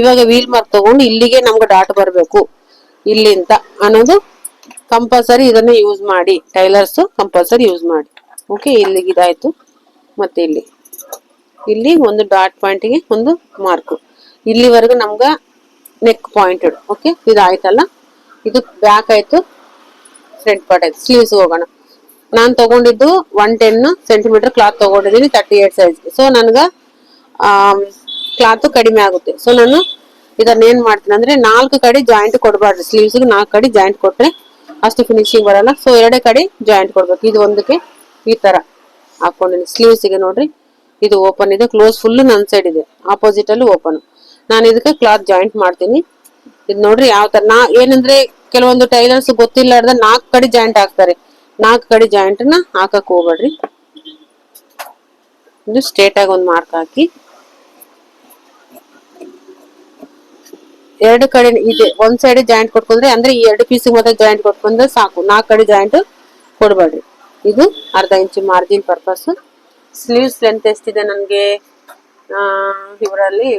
ಇವಾಗ ವೀಲ್ ಮಾರ್ಕ್ ತಗೊಂಡು ಇಲ್ಲಿಗೆ ನಮ್ಗೆ ಡಾಟ್ ಬರಬೇಕು ಇಲ್ಲಿಂದ ಅನ್ನೋದು ಕಂಪಲ್ಸರಿ. ಇದನ್ನ ಯೂಸ್ ಮಾಡಿ, ಟೈಲರ್ಸ್ ಕಂಪಲ್ಸರಿ ಯೂಸ್ ಮಾಡಿ. ಓಕೆ, ಇಲ್ಲಿಗೆ ಇದಾಯ್ತು. ಮತ್ತೆ ಇಲ್ಲಿ ಒಂದು ಡಾಟ್ ಪಾಯಿಂಟ್ಗೆ ಒಂದು ಮಾರ್ಕ್, ಇಲ್ಲಿವರೆಗೂ ನಮ್ಗ ನೆಕ್ ಪಾಯಿಂಟೆಡ್. ಓಕೆ, ಇದಾಯ್ತಲ್ಲ. ಇದು ಬ್ಯಾಕ್ ಆಯ್ತು, ಫ್ರಂಟ್ ಪಾರ್ಟ್ ಆಯ್ತು. ಸ್ಲೀವ್ಸ್ ಹೋಗೋಣ. ನಾನು ತಗೊಂಡಿದ್ದು 110 ಸೆಂಟಿಮೀಟರ್ ಕ್ಲಾತ್ ತಗೊಂಡಿದ್ದೀನಿ 38 ಸೈಜ್. ಸೊ ನನ್ಗ ಕ್ಲಾತ್ ಕಡಿಮೆ ಆಗುತ್ತೆ. ಸೊ ನಾನು ಇದನ್ನ ಏನ್ ಮಾಡ್ತೀನಿ ಅಂದ್ರೆ 4 ಕಡೆ ಜಾಯಿಂಟ್ ಕೊಡಬಾರ್ದು. ಸ್ಲೀವ್ಸ್ 4 ಕಡೆ ಜಾಯಿಂಟ್ ಕೊಟ್ರೆ ಅಷ್ಟು ಫಿನಿಶಿಂಗ್ ಬರಲ್ಲ. ಸೊ 2 ಕಡೆ ಜಾಯಿಂಟ್ ಕೊಡ್ಬೇಕು. ಇದು ಒಂದಕ್ಕೆ ಈ ತರ ಹಾಕೊಂಡಿನಿ. ಸ್ಲೀವ್ಸ್ ಗೆ ನೋಡ್ರಿ, ಇದು ಓಪನ್ ಇದೆ, ಕ್ಲೋಸ್ ಫುಲ್ ನನ್ನ ಸೈಡ್ ಇದೆ, ಆಪೋಸಿಟ್ ಅಲ್ಲಿ ಓಪನ್. ನಾನು ಇದಕ್ಕೆ ಕ್ಲಾತ್ ಜಾಯಿಂಟ್ ಮಾಡ್ತೀನಿ. ಇದು ನೋಡ್ರಿ ಯಾವ ತರ. ಏನಂದ್ರೆ ಕೆಲವೊಂದು ಟೈಲರ್ಸ್ ಗೊತ್ತಿಲ್ಲಾರ್ದ 4 ಕಡೆ ಜಾಯಿಂಟ್ ಹಾಕ್ತಾರೆ. 4 ಕಡೆ ಜಾಯಿಂಟ್ ನ ಹಾಕಕ್ ಹೋಗ್ಬೇಡ್ರಿ. ಇದು ಸ್ಟ್ರೇಟ್ ಆಗಿ ಒಂದು ಮಾರ್ಕ್ ಹಾಕಿ ಎರಡು ಕಡೆ ಇದೆ ಒಂದ್ ಸೈಡ್ ಜಾಯಿಂಟ್ ಕೊಟ್ಕೊಂಡ್ರೆ ಅಂದ್ರೆ ಈ ಎರಡು ಪೀಸ್ ಮಾತ್ರ ಜಾಯಿಂಟ್ ಕೊಟ್ಕೊಂಡ್ರೆ ಸಾಕು, 4 ಕಡೆ ಜಾಯಿಂಟ್ ಕೊಡ್ಬೇಡ್ರಿ. ಇದು ಅರ್ಧ ಇಂಚು ಮಾರ್ಜಿನ್ ಪರ್ಪಸ್. ಸ್ಲೀವ್ಸ್ ಲೆಂತ್ ಎಷ್ಟಿದೆ ನನಗೆ ಇವರಲ್ಲಿ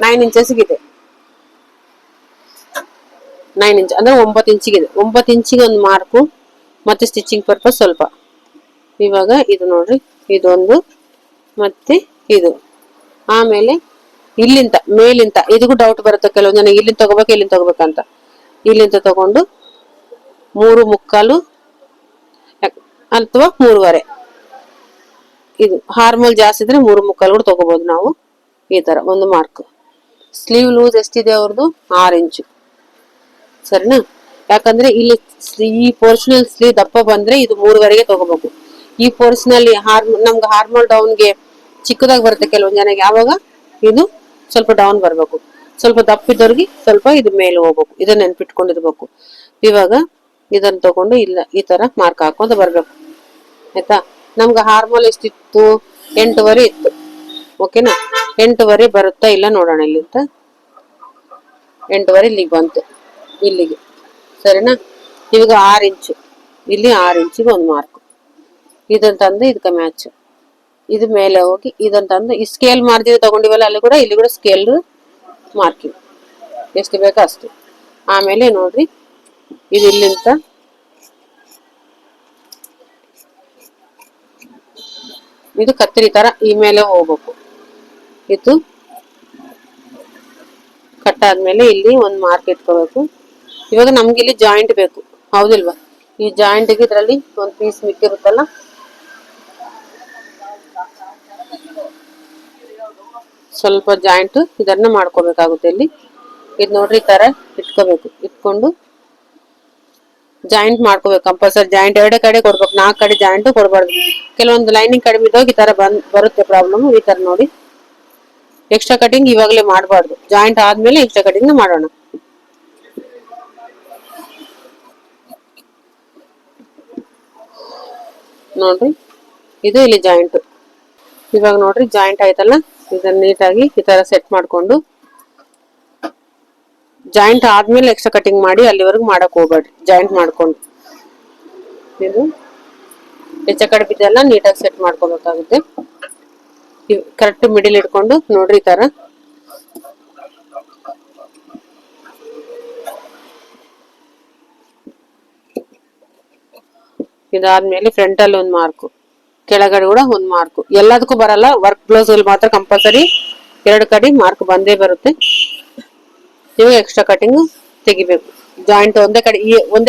9 ಇಂಚಸ್ ಇದೆ. 9 ಇಂಚ್ ಅಂದ್ರೆ 9 ಇಂಚಿಗಿದೆ. 9 ಇಂಚಿಗೆ ಒಂದು ಮಾರ್ಕು ಮತ್ತೆ ಸ್ಟಿಚಿಂಗ್ ಪರ್ಪಸ್ ಸ್ವಲ್ಪ. ಇವಾಗ ಇದು ನೋಡ್ರಿ, ಇದೊಂದು ಮತ್ತೆ ಇದು. ಆಮೇಲೆ ಇಲ್ಲಿಂದ ಮೇಲಿಂದ ಇದಕ್ಕೂ ಡೌಟ್ ಬರುತ್ತೆ ಕೆಲವೊಂದು ಜನ, ಇಲ್ಲಿಂದ ತಗೋಬೇಕು ಇಲ್ಲಿಂದ ತಗೋಬೇಕಂತ. ಇಲ್ಲಿಂದ ತಗೊಂಡು 3.25 ಅಥವಾ 3.5. ಇದು ಹಾರ್ಮೋಲ್ ಜಾಸ್ತಿ ಇದ್ರೆ 3.25 ಕೂಡ ತಗೋಬಹುದು ನಾವು. ಈ ತರ ಒಂದು ಮಾರ್ಕ್. ಸ್ಲೀವ್ ಲೂಸ್ ಎಷ್ಟಿದೆ ಅವ್ರದ್ದು 6 ಇಂಚು, ಸರಿನಾ? ಯಾಕಂದ್ರೆ ಇಲ್ಲಿ ಈ ಪೋರ್ಷನಲ್ ಸ್ಲೀವ್ ದಪ್ಪ ಬಂದ್ರೆ ಇದು 3.5ಗೆ ತಗೋಬೇಕು. ಈ ಪೋರ್ಷನಲ್ಲಿ ನಮ್ಗೆ ಹಾರ್ಮೋಲ್ ಡೌನ್ಗೆ ಚಿಕ್ಕದಾಗಿ ಬರುತ್ತೆ ಕೆಲವೊಂದು ಜನಕ್ಕೆ, ಯಾವಾಗ ಇದು ಸ್ವಲ್ಪ ಡೌನ್ ಬರ್ಬೇಕು. ಸ್ವಲ್ಪ ದಪ್ಪ ಇದ್ದವ್ರಿಗೆ ಸ್ವಲ್ಪ ಇದು ಮೇಲೆ ಹೋಗ್ಬೇಕು. ಇದನ್ನ ನೆನ್ಪಿಟ್ಕೊಂಡಿರ್ಬೇಕು. ಇವಾಗ ಇದನ್ನ ತಗೊಂಡು ಇಲ್ಲ ಈ ತರ ಮಾರ್ಕ್ ಹಾಕೊಂತ ಬರ್ಬೇಕು, ಆಯ್ತಾ? ನಮ್ಗೆ ಹಾರ್ಮೋಲ್ ಎಷ್ಟಿತ್ತು? 8.5 ಇತ್ತು. ಓಕೆನಾ? 8.5 ಬರುತ್ತಾ ಇಲ್ಲ ನೋಡೋಣ. ಇಲ್ಲಿಂದ 8.5 ಇಲ್ಲಿಗೆ ಬಂತು, ಇಲ್ಲಿಗೆ, ಸರಿನಾ? ಇವಾಗ 6 ಇಂಚು, ಇಲ್ಲಿ 6 ಇಂಚಿಗೆ ಒಂದು ಮಾರ್ಕ್. ಇದನ್ನ ತಂದು ಇದಕ್ಕೆ ಮ್ಯಾಚ್. ಇದು ಮೇಲೆ ಹೋಗಿ ಇದನ್ನ ತಂದು ಈ ಸ್ಕೇಲ್ ಮಾರ್ಜಿನ್ ತಗೊಂಡಿವಲ್ಲ, ಅಲ್ಲಿ ಕೂಡ ಇಲ್ಲಿ ಕೂಡ ಸ್ಕೇಲ್ ಮಾರ್ಕಿಂಗ್ ಎಷ್ಟು ಬೇಕೋ ಅಷ್ಟು. ಆಮೇಲೆ ನೋಡ್ರಿ, ಇದು ಇಲ್ಲಿಂದ ಇದು ಕತ್ತರಿ ತರ ಈ ಮೇಲೆ ಹೋಗ್ಬೇಕು. ಇದು ಕಟ್ಟಾದ್ಮೇಲೆ ಇಲ್ಲಿ ಒಂದು ಮಾರ್ಕ್ ಇಟ್ಕೋಬೇಕು. ಇವಾಗ ನಮ್ಗೆ ಇಲ್ಲಿ ಜಾಯಿಂಟ್ ಬೇಕು, ಹೌದಿಲ್ವಾ? ಈ ಜಾಯಿಂಟ್ಗೆ ಇದರಲ್ಲಿ ಒಂದು ಪೀಸ್ ಮಿಕ್ಕಿರುತ್ತಲ್ಲ, ಸ್ವಲ್ಪ ಜಾಯಿಂಟ್ ಇದನ್ನ ಮಾಡ್ಕೋಬೇಕಾಗುತ್ತೆ ಇಲ್ಲಿ. ಇದು ನೋಡ್ರಿ ಈ ತರ ಇಟ್ಕೋಬೇಕು. ಇಟ್ಕೊಂಡು ಜಾಯಿಂಟ್ ಮಾಡ್ಕೋಬೇಕು ಕಂಪಲ್ಸರಿ. ಜಾಯಿಂಟ್ 2 ಕಡೆ ಕೊಡ್ಬೇಕು, 4 ಕಡೆ ಜಾಯಿಂಟ್ ಕೊಡ್ಬಾರ್ದು. ಕೆಲವೊಂದು ಲೈನಿಂಗ್ ಕಡಿಮೆ ಇದ್ದಾಗ ಈ ತರ ಬರುತ್ತೆ ಪ್ರಾಬ್ಲಮ್. ಈ ತರ ನೋಡಿ, ಎಕ್ಸ್ಟ್ರಾ ಕಟಿಂಗ್ ಇವಾಗಲೇ ಮಾಡಬಾರ್ದು, ಜಾಯಿಂಟ್ ಆದ್ಮೇಲೆ ಎಕ್ಸ್ಟ್ರಾ ಕಟಿಂಗ್ ಮಾಡೋಣ. ನೋಡ್ರಿ, ಇದು ಇಲ್ಲಿ ಜಾಯಿಂಟ್. ಇವಾಗ ನೋಡ್ರಿ ಜಾಯಿಂಟ್ ಆಯ್ತಲ್ಲ, ಇದನ್ನ ನೀಟಾಗಿ ಈ ತರ ಸೆಟ್ ಮಾಡ್ಕೊಂಡು, ಜಾಯಿಂಟ್ ಆದ್ಮೇಲೆ ಎಕ್ಸ್ಟ್ರಾ ಕಟಿಂಗ್ ಮಾಡಿ, ಅಲ್ಲಿವರೆಗೂ ಮಾಡಕ್ ಹೋಗ್ಬೇಡ್ರಿ. ಜಾಯಿಂಟ್ ಮಾಡ್ಕೊಂಡು ಇದು ಹೆಚ್ಚ ಕಡೆ ಬಿದ್ದೆಲ್ಲ ನೀಟಾಗಿ ಸೆಟ್ ಮಾಡ್ಕೋಬೇಕಾಗುತ್ತೆ. ಕರೆಕ್ಟ್ ಮಿಡಿಲ್ ಇಟ್ಕೊಂಡು ನೋಡ್ರಿ ಈ ತರ ಇದಾದ್ಮೇಲೆ ಫ್ರಂಟ್ ಅಲ್ಲಿ ಒಂದು ಮಾರ್ಕ್, ಕೆಳಗಡೆ ಕೂಡ ಒಂದು ಮಾರ್ಕ್. ಎಲ್ಲದಕ್ಕೂ ಬರಲ್ಲ, ವರ್ಕ್ ಬ್ಲೌಸ್ ಅಲ್ಲಿ ಮಾತ್ರ ಕಂಪಲ್ಸರಿ 2 ಕಡೆ ಮಾರ್ಕ್ ಬಂದೇ ಬರುತ್ತೆ. ಇವಾಗ ಎಕ್ಸ್ಟ್ರಾ ಕಟಿಂಗ್ ತೆಗಿಬೇಕು. ಜಾಯಿಂಟ್ ಒಂದೇ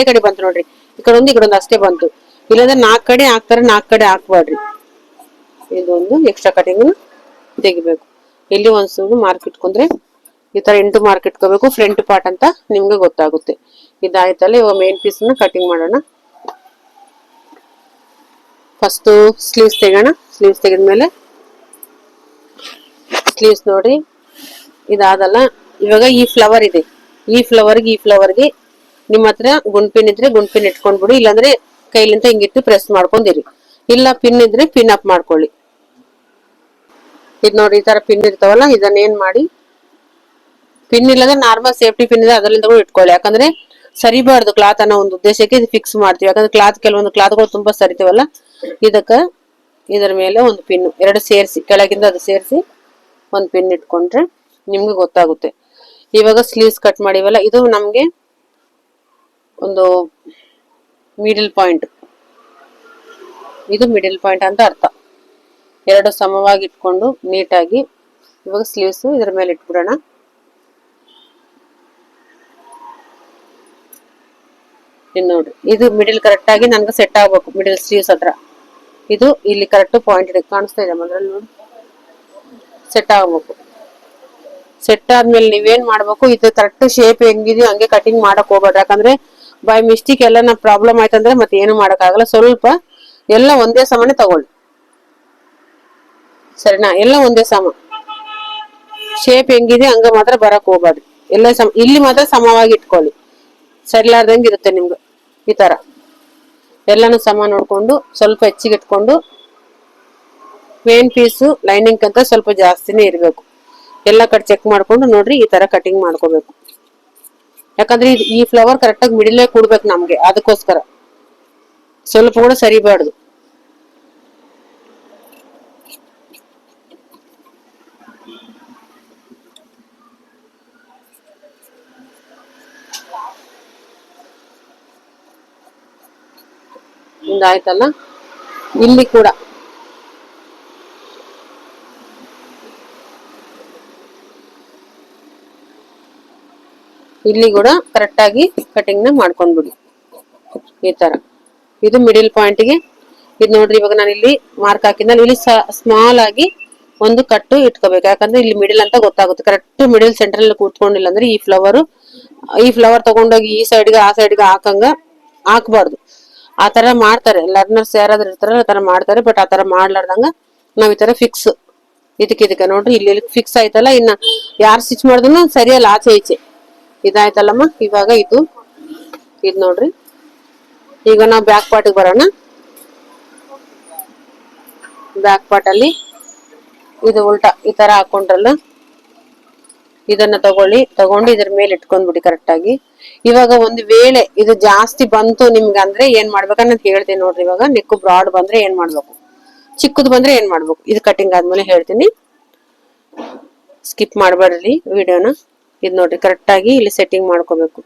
ಕಡೆ ಬಂತು ನೋಡ್ರಿ, ಈ ಕಡೆ ಒಂದು ಅಷ್ಟೇ ಬಂತು. ಇಲ್ಲಾಂದ್ರೆ 4 ಕಡೆ ಹಾಕ್ತಾರೆ, 4 ಕಡೆ ಹಾಕ್ಬಾರ್ರಿ. ಇದೊಂದು ಎಕ್ಸ್ಟ್ರಾ ಕಟಿಂಗ್ ತೆಗಿಬೇಕು. ಇಲ್ಲಿ ಒಂದ್ಸೂರು ಮಾರ್ಕ್ ಇಟ್ಕೊಂಡ್ರೆ ಈ ತರ 8 ಮಾರ್ಕ್ ಇಟ್ಕೋಬೇಕು. ಫ್ರಂಟ್ ಪಾರ್ಟ್ ಅಂತ ನಿಮ್ಗೆ ಗೊತ್ತಾಗುತ್ತೆ. ಇದಾಯ್ತಲ್ಲ, ಇವಾಗ ಮೇನ್ ಪೀಸ್ ನ ಕಟಿಂಗ್ ಮಾಡೋಣ. ಫಸ್ಟ್ ಸ್ಲೀವ್ಸ್ ತೆಗೋಣ. ಸ್ಲೀವ್ಸ್ ತೆಗೆದ್ಮೇಲೆ ಸ್ಲೀವ್ಸ್ ನೋಡ್ರಿ ಇದಾದಲ್ಲ. ಇವಾಗ ಈ ಫ್ಲವರ್ ಇದೆ, ಈ ಫ್ಲವರ್ಗೆ ನಿಮ್ಮ ಹತ್ರ ಗುಂಡ್ಪಿನ್ ಇದ್ರೆ ಗುಂಡ್ಪಿನ್ ಇಟ್ಕೊಂಡ್ಬಿಡಿ, ಇಲ್ಲಾಂದ್ರೆ ಕೈಲಿಂದ ಹಿಂಗಿಟ್ಟು ಪ್ರೆಸ್ ಮಾಡ್ಕೊಂಡಿರಿ. ಇಲ್ಲ ಪಿನ್ ಇದ್ರೆ ಪಿನ್ ಅಪ್ ಮಾಡ್ಕೊಳ್ಳಿ. ಇದು ನೋಡಿ ಈ ತರ ಪಿನ್ ಇರ್ತಾವಲ್ಲ, ಇದನ್ನ ಏನ್ ಮಾಡಿ, ಪಿನ್ ಇಲ್ಲಂದ್ರೆ ನಾರ್ಮಲ್ ಸೇಫ್ಟಿ ಪಿನ್ ಇದೆ ಅದರಿಂದ ಕೂಡ ಇಟ್ಕೊಳ್ಳಿ. ಯಾಕಂದ್ರೆ ಸರಿಬಾರ್ದು ಕ್ಲಾತ್ ಅನ್ನೋ ಒಂದು ಉದ್ದೇಶಕ್ಕೆ ಇದು ಫಿಕ್ಸ್ ಮಾಡ್ತೀವಿ. ಯಾಕಂದ್ರೆ ಕೆಲವೊಂದು ಕ್ಲಾತ್ಗಳು ತುಂಬಾ ಸರಿತೀವಲ್ಲ, ಇದರ ಮೇಲೆ ಒಂದು ಪಿನ್ 2 ಸೇರಿಸಿ, ಕೆಳಗಿಂದ ಅದು ಸೇರಿಸಿ ಒಂದು ಪಿನ್ ಇಟ್ಕೊಂಡ್ರೆ ನಿಮ್ಗೆ ಗೊತ್ತಾಗುತ್ತೆ. ಇವಾಗ ಸ್ಲೀವ್ಸ್ ಕಟ್ ಮಾಡಿವಲ್ಲ, ಇದು ನಮ್ಗೆ ಒಂದು ಮಿಡಲ್ ಪಾಯಿಂಟ್, ಇದು ಮಿಡಲ್ ಪಾಯಿಂಟ್ ಅಂತ ಅರ್ಥ. 2 ಸಮವಾಗಿ ಇಟ್ಕೊಂಡು ನೀಟಾಗಿ ಇವಾಗ ಸ್ಲೀವ್ಸ್ ಇದರ ಮೇಲೆ ಇಟ್ಬಿಡೋಣ. ಇನ್ನು ನೋಡ್ರಿ, ಇದು ಮಿಡಲ್ ಕರೆಕ್ಟ್ ಆಗಿ ನನ್ಗೆ ಸೆಟ್ ಆಗ್ಬೇಕು. ಮಿಡಲ್ ಸ್ಲೀವ್ಸ್ ಹತ್ರ ಇದು ಇಲ್ಲಿ ಕರೆಕ್ಟ್ ಪಾಯಿಂಟ್ ಇದೆ, ಕಾಣಿಸ್ತಾ ಇದೆ ಅದ್ರಲ್ಲಿ ನೋಡಿ, ಸೆಟ್ ಆಗ್ಬೇಕು. ಸೆಟ್ ಆದ್ಮೇಲೆ ನೀವೇನ್ ಮಾಡ್ಬೇಕು, ಇದು ಕರೆಕ್ಟ್ ಶೇಪ್ ಹೆಂಗಿದೆಯೋ ಹಂಗೆ ಕಟಿಂಗ್ ಮಾಡಕ್ ಹೋಗ್ಬೇಡ್ರಿ. ಯಾಕಂದ್ರೆ ಬೈ ಮಿಸ್ಟೇಕ್ ಎಲ್ಲ ಪ್ರಾಬ್ಲಮ್ ಆಯ್ತಂದ್ರೆ ಮತ್ತೆ ಏನು ಮಾಡಕ್ ಆಗಲ್ಲ. ಸ್ವಲ್ಪ ಎಲ್ಲ ಒಂದೇ ಸಮನೆ ತಗೊಳ್ಳಿ, ಸರಿನಾ? ಎಲ್ಲ ಒಂದೇ ಸಮ, ಶೇಪ್ ಹೆಂಗಿದೆ ಹಂಗ ಮಾತ್ರ ಬರಕ್ ಹೋಗ್ಬೇಡ್ರಿ. ಎಲ್ಲ ಇಲ್ಲಿ ಮಾತ್ರ ಸಮವಾಗಿ ಇಟ್ಕೊಳ್ಳಿ, ಸರಿಲಾರ್ದಂಗೆ ಇರುತ್ತೆ ನಿಮ್ಗೆ. ಈ ತರ ಎಲ್ಲಾನು ಸಮ ನೋಡ್ಕೊಂಡು ಸ್ವಲ್ಪ ಹೆಚ್ಚಿಗೆ ಇಟ್ಕೊಂಡು ಮೇನ್ ಪೀಸು ಲೈನಿಂಗ್ ಅಂತ ಸ್ವಲ್ಪ ಜಾಸ್ತಿನೇ ಇರಬೇಕು. ಎಲ್ಲ ಕಡೆ ಚೆಕ್ ಮಾಡ್ಕೊಂಡು ನೋಡ್ರಿ ಈ ತರ ಕಟಿಂಗ್ ಮಾಡ್ಕೋಬೇಕು. ಯಾಕಂದ್ರೆ ಈ ಫ್ಲವರ್ ಕರೆಕ್ಟ್ ಆಗಿ ಮಿಡಿಲೇ ಕೂಡ್ಬೇಕು ನಮ್ಗೆ, ಅದಕ್ಕೋಸ್ಕರ ಸ್ವಲ್ಪ ಕೂಡ ಸರಿಬಾರ್ದು. ಆಯ್ತಲ್ಲ, ಇಲ್ಲಿ ಕೂಡ ಕರೆಕ್ಟ್ ಆಗಿ ಕಟಿಂಗ್ ನ ಮಾಡ್ಕೊಂಡ್ಬಿಡಿ ಈ ತರ. ಇದು ಮಿಡಿಲ್ ಪಾಯಿಂಟ್ ಗೆ ಇದು ನೋಡ್ರಿ. ಇವಾಗ ನಾನು ಇಲ್ಲಿ ಮಾರ್ಕ್ ಹಾಕಿದ್ನಲ್ಲ, ಇಲ್ಲಿ ಸ್ಮಾಲ್ ಆಗಿ ಒಂದು ಕಟ್ಟು ಇಟ್ಕೋಬೇಕು. ಯಾಕಂದ್ರೆ ಇಲ್ಲಿ ಮಿಡಿಲ್ ಅಂತ ಗೊತ್ತಾಗುತ್ತೆ. ಕರೆಕ್ಟ್ ಮಿಡಿಲ್ ಸೆಂಟರ್ ಅಲ್ಲಿ ಕೂತ್ಕೊಂಡಿಲ್ಲ ಅಂದ್ರೆ ಈ ಫ್ಲವರ್ ತಗೊಂಡೋಗಿ ಈ ಸೈಡ್ಗೆ ಆ ಸೈಡ್ಗೆ ಹಾಕ್ಬಾರ್ದು. ಆತರ ಮಾಡ್ತಾರೆ ಲರ್ನರ್ಸ್ ಯಾರಾದ್ರೂ ಇರ್ತಾರ, ಆತರ ಮಾಡ್ತಾರೆ. ಬಟ್ ಆತರ ಮಾಡ್ಲಾರ್ದಂಗ ನಾವ್ ಈ ತರ ಫಿಕ್ಸ್ ಇದಕ್ಕೆ ನೋಡ್ರಿ, ಇಲ್ಲಿ ಫಿಕ್ಸ್ ಆಯ್ತಲ್ಲ. ಇನ್ನ ಯಾರು ಸ್ಟಿಚ್ ಮಾಡಿದ್ರು ಸರಿಯಲ್ಲ, ಆಚೆ ಈಚೆ ಇದಾಯ್ತಲ್ಲಮ್ಮ. ಇವಾಗ ಇದು ನೋಡ್ರಿ. ಈಗ ನಾವು ಬ್ಯಾಕ್ ಪಾರ್ಟಿಗೆ ಬರೋಣ. ಬ್ಯಾಕ್ ಪಾರ್ಟ್ ಅಲ್ಲಿ ಇದು ಉಲ್ಟಾ ಈ ತರ ಹಾಕೊಂಡ್ರಲ್ಲ, ಇದನ್ನ ತಗೊಂಡು ಇದ್ರ ಮೇಲೆ ಇಟ್ಕೊಂಡ್ಬಿಡಿ ಕರೆಕ್ಟ್ ಆಗಿ. ಇವಾಗ ಒಂದು ವೇಳೆ ಇದು ಜಾಸ್ತಿ ಬಂತು ನಿಮ್ಗೆ ಅಂದ್ರೆ ಏನ್ ಮಾಡ್ಬೇಕನ್ನ ಹೇಳ್ತೀನಿ ನೋಡ್ರಿ. ಇವಾಗ ನೆಕ್ ಬ್ರಾಡ್ ಬಂದ್ರೆ ಏನ್ ಮಾಡ್ಬೇಕು, ಚಿಕ್ಕದು ಬಂದ್ರೆ ಏನ್ ಮಾಡ್ಬೇಕು, ಇದು ಕಟಿಂಗ್ ಆದ್ಮೇಲೆ ಹೇಳ್ತೀನಿ. ಸ್ಕಿಪ್ ಮಾಡ್ಬೇಡ್ರಿ ವಿಡಿಯೋನ. ಇದು ನೋಡ್ರಿ ಕರೆಕ್ಟ್ ಆಗಿ ಇಲ್ಲಿ ಸೆಟ್ಟಿಂಗ್ ಮಾಡ್ಕೋಬೇಕು.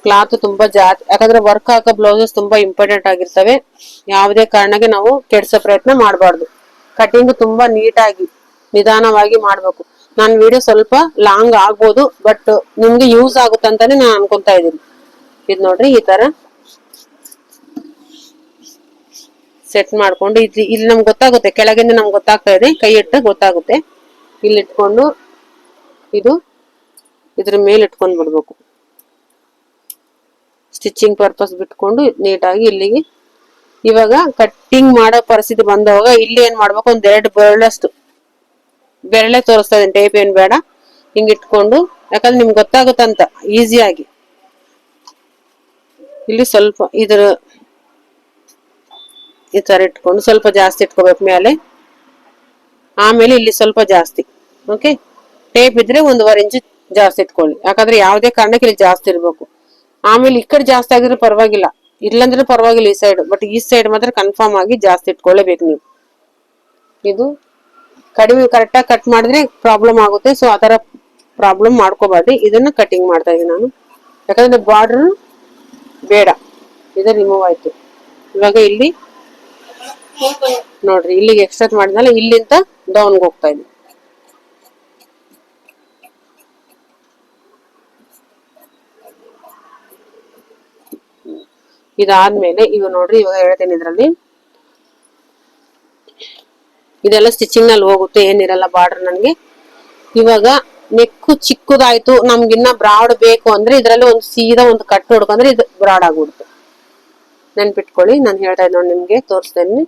ಕ್ಲಾತ್ ತುಂಬಾ ಯಾಕಂದ್ರೆ ವರ್ಕ್ ಹಾಕೋ ಬ್ಲೌಸಸ್ ತುಂಬಾ ಇಂಪಾರ್ಟೆಂಟ್ ಆಗಿರ್ತವೆ. ಯಾವುದೇ ಕಾರಣಕ್ಕೆ ನಾವು ಕೆಡ್ಸೋ ಪ್ರಯತ್ನ ಮಾಡಬಾರ್ದು. ಕಟಿಂಗ್ ತುಂಬಾ ನೀಟಾಗಿ ನಿಧಾನವಾಗಿ ಮಾಡ್ಬೇಕು. ನಾನು ವಿಡಿಯೋ ಸ್ವಲ್ಪ ಲಾಂಗ್ ಆಗ್ಬೋದು, ಬಟ್ ನಿಮ್ಗೆ ಯೂಸ್ ಆಗುತ್ತೆ ಅಂತಾನೆ ನಾನು ಅನ್ಕೊಂತಾ ಇದ್ದೀನಿ. ಇದು ನೋಡ್ರಿ ಈ ತರ ಸೆಟ್ ಮಾಡ್ಕೊಂಡು ಇಲ್ಲಿ ನಮ್ಗೆ ಗೊತ್ತಾಗುತ್ತೆ, ಕೆಳಗಿಂದ ನಮ್ಗೆ ಗೊತ್ತಾಗ್ತಾ ಇದೆ, ಕೈ ಇಟ್ಟ ಗೊತ್ತಾಗುತ್ತೆ. ಇಲ್ಲಿ ಇಟ್ಕೊಂಡು ಇದ್ರ ಮೇಲೆ ಇಟ್ಕೊಂಡ್ ಬಿಡ್ಬೇಕು. ಸ್ಟಿಚಿಂಗ್ ಪರ್ಪಸ್ ಬಿಟ್ಕೊಂಡು ನೀಟಾಗಿ ಇಲ್ಲಿಗೆ. ಇವಾಗ ಕಟ್ಟಿಂಗ್ ಮಾಡೋ ಪರಿಸ್ಥಿತಿ ಬಂದವಾಗ ಇಲ್ಲಿ ಏನ್ ಮಾಡ್ಬೇಕು, ಒಂದ್ 2 ಬೆರಳೆ ತೋರಿಸ್ತಾ ಇದ್ದೀನಿ, ಟೇಪ್ ಏನ್ ಬೇಡ. ಹಿಂಗ್ ಇಟ್ಕೊಂಡು, ಯಾಕಂದ್ರೆ ನಿಮ್ಗೆ ಗೊತ್ತಾಗುತ್ತಂತ ಈಸಿಯಾಗಿ. ಇಲ್ಲಿ ಸ್ವಲ್ಪ ಈ ತರ ಇಟ್ಕೊಂಡು ಸ್ವಲ್ಪ ಜಾಸ್ತಿ ಇಟ್ಕೋಬೇಕು ಮೇಲೆ. ಆಮೇಲೆ ಇಲ್ಲಿ ಸ್ವಲ್ಪ ಜಾಸ್ತಿ. ಓಕೆ, ಟೇಪ್ ಇದ್ರೆ 1.5 ಇಂಚ್ ಜಾಸ್ತಿ ಇಟ್ಕೊಳ್ಳಿ. ಯಾಕಂದ್ರೆ ಯಾವುದೇ ಕಾರಣಕ್ಕೆ ಇಲ್ಲಿ ಜಾಸ್ತಿ ಇರ್ಬೇಕು. ಆಮೇಲೆ ಈ ಕಡೆ ಜಾಸ್ತಿ ಆಗಿದ್ರೆ ಪರವಾಗಿಲ್ಲ, ಇಲ್ಲಂದ್ರೆ ಪರವಾಗಿಲ್ಲ ಈ ಸೈಡ್. ಬಟ್ ಈ ಸೈಡ್ ಮಾತ್ರ ಕನ್ಫರ್ಮ್ ಆಗಿ ಜಾಸ್ತಿ ಇಟ್ಕೊಳ್ಳೇಬೇಕು ನೀವು. ಇದು ಕಡಿಮೆ ಕರೆಕ್ಟಾಗಿ ಕಟ್ ಮಾಡಿದ್ರೆ ಪ್ರಾಬ್ಲಮ್ ಆಗುತ್ತೆ. ಸೊ ಆತರ ಪ್ರಾಬ್ಲಮ್ ಮಾಡ್ಕೋಬಾರ್ದು. ಇದನ್ನ ಕಟಿಂಗ್ ಮಾಡ್ತಾ ಇದ್ದೀನಿ ನಾನು, ಯಾಕಂದ್ರೆ ಬಾರ್ಡರ್ ಬೇಡ. ಇದು ರಿಮೂವ್ ಆಯ್ತು. ಇವಾಗ ಇಲ್ಲಿ ನೋಡ್ರಿ, ಇಲ್ಲಿಗೆ ಎಕ್ಸ್ಟ್ರಾ ಮಾಡಿದ್ನಲ್ಲ, ಇಲ್ಲಿಂದ ಡೌನ್ಗೆ ಹೋಗ್ತಾ ಇದೆ. ಇದಾದ್ಮೇಲೆ ಇವಾಗ ನೋಡ್ರಿ, ಇವಾಗ ಹೇಳ್ತೇನೆ ಇದ್ರಲ್ಲಿ ಇದೆಲ್ಲ ಸ್ಟಿಚಿಂಗ್ ನಲ್ಲಿ ಹೋಗುತ್ತೆ, ಏನಿರಲ್ಲ ಬಾರ್ಡರ್ ನನ್ಗೆ. ಇವಾಗ ನೆಕ್ಕು ಚಿಕ್ಕದಾಯ್ತು, ನಮ್ಗಿನ್ನ ಬ್ರಾಡ್ ಬೇಕು ಅಂದ್ರೆ ಇದ್ರಲ್ಲಿ ಒಂದು ಸೀದಾ ಒಂದು ಕಟ್ ಹೊಡ್ಕೊಂಡ್ರೆ ಇದು ಬ್ರಾಡ್ ಆಗ್ಬಿಡುತ್ತೆ. ನೆನ್ಪಿಟ್ಕೊಳ್ಳಿ, ನಾನು ಹೇಳ್ತಾ ಇದ್ದ ನೋಡಿ, ನಿಮ್ಗೆ ತೋರಿಸ್ತೇನೆ.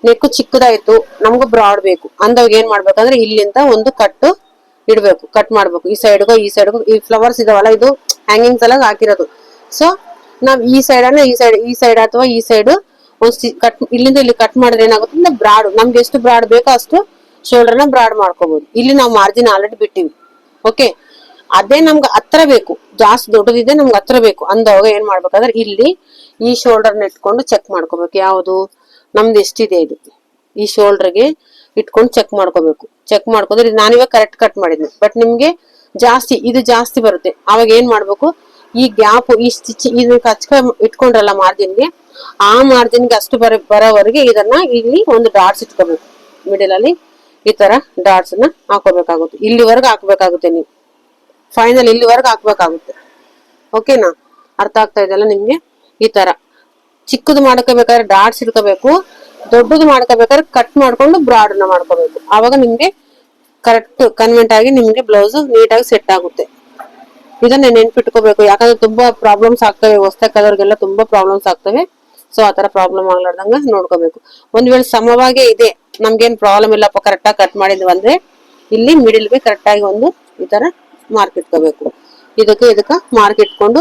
ನೆಕ್ಕು ಚಿಕ್ಕದಾಯ್ತು, ನಮ್ಗೂ ಬ್ರಾಡ್ ಬೇಕು ಅಂದಾಗ ಏನ್ ಮಾಡ್ಬೇಕಂದ್ರೆ ಇಲ್ಲಿಂದ ಒಂದು ಇಡ್ಬೇಕು, ಕಟ್ ಮಾಡ್ಬೇಕು. ಈ ಸೈಡ್ಗೂ ಈ ಫ್ಲವರ್ಸ್ ಇದಾವಲ್ಲ, ಇದು ಹ್ಯಾಂಗಿಂಗ್ಸ್ ಎಲ್ಲ ಹಾಕಿರೋದು. ಸೊ ನಾವ್ ಈ ಸೈಡ್ ಅಥವಾ ಈ ಸೈಡ್ ಒಂದು ಇಲ್ಲಿಂದ ಇಲ್ಲಿ ಕಟ್ ಮಾಡಿದ್ರೆ ಏನಾಗುತ್ತೆ ಅಂದ್ರೆ ಬ್ರಾಡ್, ನಮ್ಗೆ ಎಷ್ಟು ಬ್ರಾಡ್ ಬೇಕೋ ಅಷ್ಟು ಶೋಲ್ಡರ್ ನ ಬ್ರಾಡ್ ಮಾಡ್ಕೋಬಹುದು. ಇಲ್ಲಿ ನಾವು ಮಾರ್ಜಿನ್ ಆಲ್ರೆಡಿ ಬಿಟ್ಟಿವಿ. ಓಕೆ, ಅದೇ ನಮ್ಗೆ ಹತ್ರ ಬೇಕು, ಜಾಸ್ತಿ ದೊಡ್ಡದಿದೆ ನಮ್ಗೆ ಹತ್ರ ಬೇಕು ಅಂದಾಗ ಏನ್ ಮಾಡ್ಬೇಕಂದ್ರೆ ಇಲ್ಲಿ ಈ ಶೋಲ್ಡರ್ ನ ಇಟ್ಕೊಂಡು ಚೆಕ್ ಮಾಡ್ಕೋಬೇಕು. ಯಾವುದು ನಮ್ದು ಎಷ್ಟಿದೆ ಇದು, ಈ ಶೋಲ್ಡರ್ಗೆ ಇಟ್ಕೊಂಡು ಚೆಕ್ ಮಾಡ್ಕೋಬೇಕು. ಚೆಕ್ ಮಾಡ್ಕೊಂಡ್ರೆ ನಾನಿವಾಗ ಕರೆಕ್ಟ್ ಕಟ್ ಮಾಡಿದ್ನಿ, ಬಟ್ ನಿಮ್ಗೆ ಇದು ಜಾಸ್ತಿ ಬರುತ್ತೆ. ಅವಾಗ ಏನ್ ಮಾಡ್ಬೇಕು, ಈ ಗ್ಯಾಪ್, ಈ ಸ್ಟಿಚ್ ಇಟ್ಕೊಂಡ್ರಲ್ಲ ಮಾರ್ಜಿನ್ಗೆ, ಆ ಮಾರ್ಜಿನ್ಗೆ ಅಷ್ಟು ಬರೋವರೆಗೆ ಇದನ್ನ ಇಲ್ಲಿ ಒಂದು ಡಾಟ್ಸ್ ಇಟ್ಕೋಬೇಕು. ಮಿಡಲ್ ಅಲ್ಲಿ ಈ ತರ ಡಾಟ್ಸ್ ನ ಹಾಕೋಬೇಕಾಗುತ್ತೆ. ಇಲ್ಲಿವರೆಗೆ ಹಾಕ್ಬೇಕಾಗುತ್ತೆ ನೀವು, ಫೈನಲ್ ಇಲ್ಲಿವರೆಗೆ ಹಾಕ್ಬೇಕಾಗುತ್ತೆ. ಓಕೆನಾ, ಅರ್ಥ ಆಗ್ತಾ ಇದೆಯಲ್ಲ ನಿಮ್ಗೆ? ಈ ತರ ಚಿಕ್ಕದು ಮಾಡ್ಕೋಬೇಕಾದ್ರೆ ಡಾಟ್ಸ್ ಇಟ್ಕೋಬೇಕು, ದೊಡ್ಡದು ಮಾಡ್ಕೋಬೇಕಾದ್ರೆ ಕಟ್ ಮಾಡ್ಕೊಂಡು ಬ್ರಾಡ್ ನ ಮಾಡ್ಕೋಬೇಕು. ಆವಾಗ ನಿಮ್ಗೆ ಕರೆಕ್ಟ್ ಕನ್ವೆಂಟ್ ಆಗಿ ನಿಮ್ಗೆ ಬ್ಲೌಸ್ ನೀಟಾಗಿ ಸೆಟ್ ಆಗುತ್ತೆ. ಇದನ್ನ ನೆನ್ಪಿಟ್ಕೋಬೇಕು, ಯಾಕಂದ್ರೆ ತುಂಬಾ ಪ್ರಾಬ್ಲಮ್ಸ್ ಆಗ್ತವೆ, ಹೊಸ್ದಾಗಿ ಕಲರ್ಗೆಲ್ಲ ತುಂಬಾ ಪ್ರಾಬ್ಲಮ್ಸ್ ಆಗ್ತವೆ. ಸೊ ಆತರ ಪ್ರಾಬ್ಲಮ್ ಆಗ್ಲಾರ್ದಂಗ ನೋಡ್ಕೋಬೇಕು. ಒಂದ್ ವೇಳೆ ಸಮವಾಗೇ ಇದೆ, ನಮ್ಗೇನ್ ಪ್ರಾಬ್ಲಮ್ ಇಲ್ಲಪ್ಪ, ಕರೆಕ್ಟ್ ಆಗಿ ಕಟ್ ಮಾಡಿದ್ವಿ ಅಂದ್ರೆ ಇಲ್ಲಿ ಮಿಡಿಲ್ಗೆ ಕರೆಕ್ಟ್ ಆಗಿ ಒಂದು ಈ ತರ ಮಾರ್ಕ್ ಇಟ್ಕೋಬೇಕು. ಇದಕ್ಕ ಮಾರ್ಕ್ ಇಟ್ಕೊಂಡು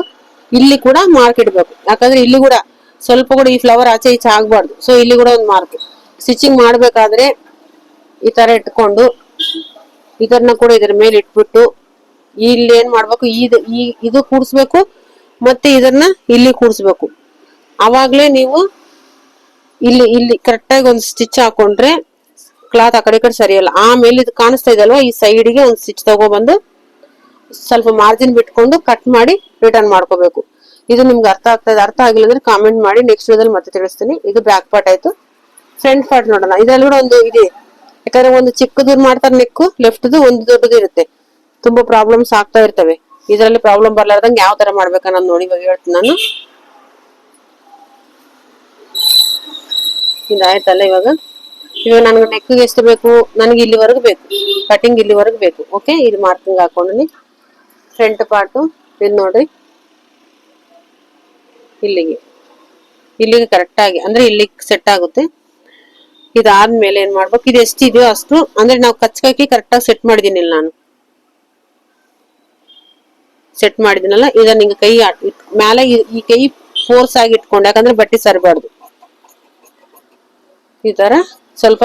ಇಲ್ಲಿ ಕೂಡ ಮಾರ್ಕ್ ಇಡ್ಬೇಕು. ಯಾಕಂದ್ರೆ ಇಲ್ಲಿ ಕೂಡ ಸ್ವಲ್ಪ ಕೂಡ ಈ ಫ್ಲವರ್ ಆಚೆ ಈಚೆ ಆಗ್ಬಾರ್ದು. ಸೊ ಇಲ್ಲಿ ಕೂಡ ಒಂದು ಮಾರ್ಕ್, ಸ್ಟಿಚಿಂಗ್ ಮಾಡಬೇಕಾದ್ರೆ ಈ ತರ ಇಟ್ಕೊಂಡು ಇದನ್ನ ಕೂಡ ಇದ್ರ ಮೇಲೆ ಇಟ್ಬಿಟ್ಟು ಇಲ್ಲಿ ಏನ್ ಮಾಡ್ಬೇಕು, ಇದು ಕೂಡಿಸ್ಬೇಕು ಮತ್ತೆ ಇದನ್ನ ಇಲ್ಲಿ ಕೂಡಿಸ್ಬೇಕು. ಅವಾಗ್ಲೇ ನೀವು ಇಲ್ಲಿ ಕರೆಕ್ಟಾಗಿ ಒಂದು ಸ್ಟಿಚ್ ಹಾಕೊಂಡ್ರೆ ಕ್ಲಾತ್ ಆ ಕಡೆ ಈ ಕಡೆ ಸರಿಯಲ್ಲ. ಆಮೇಲೆ ಇದು ಕಾಣಿಸ್ತಾ ಇದೆ ಅಲ್ವಾ, ಈ ಸೈಡ್ಗೆ ಒಂದು ಸ್ಟಿಚ್ ತಗೊಬಂದು ಸ್ವಲ್ಪ ಮಾರ್ಜಿನ್ ಬಿಟ್ಕೊಂಡು ಕಟ್ ಮಾಡಿ ರಿಟರ್ನ್ ಮಾಡ್ಕೋಬೇಕು. ಇದು ನಿಮ್ಗೆ ಅರ್ಥ ಆಗ್ತದೆ. ಅರ್ಥ ಆಗಿಲ್ಲ ಅಂದ್ರೆ ಕಾಮೆಂಟ್ ಮಾಡಿ, ನೆಕ್ಸ್ಟ್ ವಿಡಿಯೋದಲ್ಲಿ ಮತ್ತೆ ತಿಳಿಸ್ತೀನಿ. ಇದು ಬ್ಯಾಕ್ ಪಾರ್ಟ್ ಆಯ್ತು. ಫ್ರಂಟ್ ಪಾರ್ಟ್ ನೋಡೋಣ. ಇದರಲ್ಲಿ ಕೂಡ ಒಂದು ಇದೆ, ಯಾಕಂದ್ರೆ ಒಂದು ಚಿಕ್ಕದು ಮಾಡ್ತಾರೆ ನೆಕ್ಕು, ಲೆಫ್ಟ್ದು ಒಂದು ದೊಡ್ಡದು ಇರುತ್ತೆ. ತುಂಬಾ ಪ್ರಾಬ್ಲಮ್ಸ್ ಆಗ್ತಾ ಇರ್ತವೆ. ಇದರಲ್ಲಿ ಪ್ರಾಬ್ಲಮ್ ಬರ್ಲಾರ್ದಂಗೆ ಯಾವ ತರ ಮಾಡ್ಬೇಕನ್ನೋದು ನೋಡಿ ಇವಾಗ ಹೇಳ್ತೀನಿ ನಾನು. ಇದಾಯ್ತಲ್ಲ, ಇವಾಗ ನನಗೆ ನೆಕ್ಗೆ ಎಷ್ಟು ಬೇಕು, ನನಗೆ ಇಲ್ಲಿವರೆಗೂ ಬೇಕು, ಕಟಿಂಗ್ ಇಲ್ಲಿವರೆಗೂ ಬೇಕು. ಓಕೆ, ಇದು ಮಾರ್ಕಿಂಗ್ ಹಾಕೊಂಡಿನಿ. ಫ್ರಂಟ್ ಪಾರ್ಟು ಇದು ನೋಡ್ರಿ, ಇಲ್ಲಿಗೆ ಕರೆಕ್ಟ್ ಆಗಿ ಅಂದ್ರೆ ಇಲ್ಲಿಗೆ ಸೆಟ್ ಆಗುತ್ತೆ. ಇದಾದ್ಮೇಲೆ ಏನ್ ಮಾಡ್ಬೇಕು, ಇದು ಎಷ್ಟಿದೆಯೋ ಅಷ್ಟು, ಅಂದ್ರೆ ನಾವು ಕಚ್ಚಾಕಿ ಕರೆಕ್ಟಾಗಿ ಸೆಟ್ ಮಾಡಿದೀನಿ ನಾನು. ಸೆಟ್ ಮಾಡಿದಿನಲ್ಲ, ಇದನ್ನ ಹಿಂಗ ಕೈ ಮೇಲೆ ಈ ಕೈ ಫೋರ್ಸ್ ಆಗಿ ಇಟ್ಕೊಂಡು, ಯಾಕಂದ್ರೆ ಬಟ್ಟೆ ಸರಿಬಾರ್ದು. ಈ ತರ ಸ್ವಲ್ಪ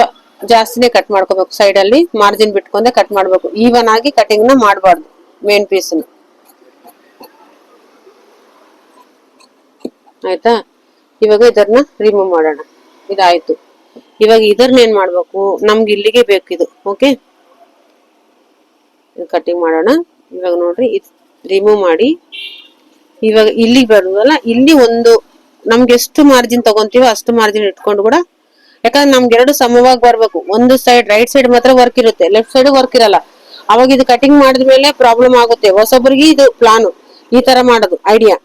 ಜಾಸ್ತಿನೇ ಕಟ್ ಮಾಡ್ಕೋಬೇಕು. ಸೈಡ್ ಅಲ್ಲಿ ಮಾರ್ಜಿನ್ ಬಿಟ್ಕೊಂಡೆ ಕಟ್ ಮಾಡ್ಬೇಕು. ಈವನ್ ಆಗಿ ಕಟಿಂಗ್ ನ ಮಾಡಬಾರ್ದು ಮೇನ್ ಪೀಸ್. ಆಯ್ತಾ, ಇವಾಗ ಇದನ್ನ ರಿಮೂವ್ ಮಾಡೋಣ. ಇದಾಯ್ತು. ಇವಾಗ ಇದನ್ನ ಏನ್ ಮಾಡ್ಬೇಕು, ನಮ್ಗೆ ಇಲ್ಲಿಗೆ ಬೇಕಿದು. ಓಕೆ, ಕಟಿಂಗ್ ಮಾಡೋಣ. ಇವಾಗ ನೋಡ್ರಿ, ಇದು ರಿಮೂವ್ ಮಾಡಿ ಇವಾಗ ಇಲ್ಲಿಗೆ ಬರುದಲ್ಲ, ಇಲ್ಲಿ ಒಂದು ನಮ್ಗೆ ಎಷ್ಟು ಮಾರ್ಜಿನ್ ತಗೊಂತೀವೋ ಅಷ್ಟು ಮಾರ್ಜಿನ್ ಇಟ್ಕೊಂಡು ಕೂಡ, ಯಾಕಂದ್ರೆ ನಮ್ಗೆ ಎರಡು ಸಮವಾಗಿ ಬರ್ಬೇಕು. ಒಂದು ಸೈಡ್ ರೈಟ್ ಸೈಡ್ ಮಾತ್ರ ವರ್ಕ್ ಇರುತ್ತೆ, ಲೆಫ್ಟ್ ಸೈಡ್ ವರ್ಕ್ ಇರಲ್ಲ. ಅವಾಗ ಇದು ಕಟಿಂಗ್ ಮಾಡಿದ್ಮೇಲೆ ಪ್ರಾಬ್ಲಮ್ ಆಗುತ್ತೆ. ಹೊಸೊಬ್ಬರಿಗೆ ಇದು ಪ್ಲಾನ್ ಈ ತರ ಮಾಡೋದು ಐಡಿಯಾ,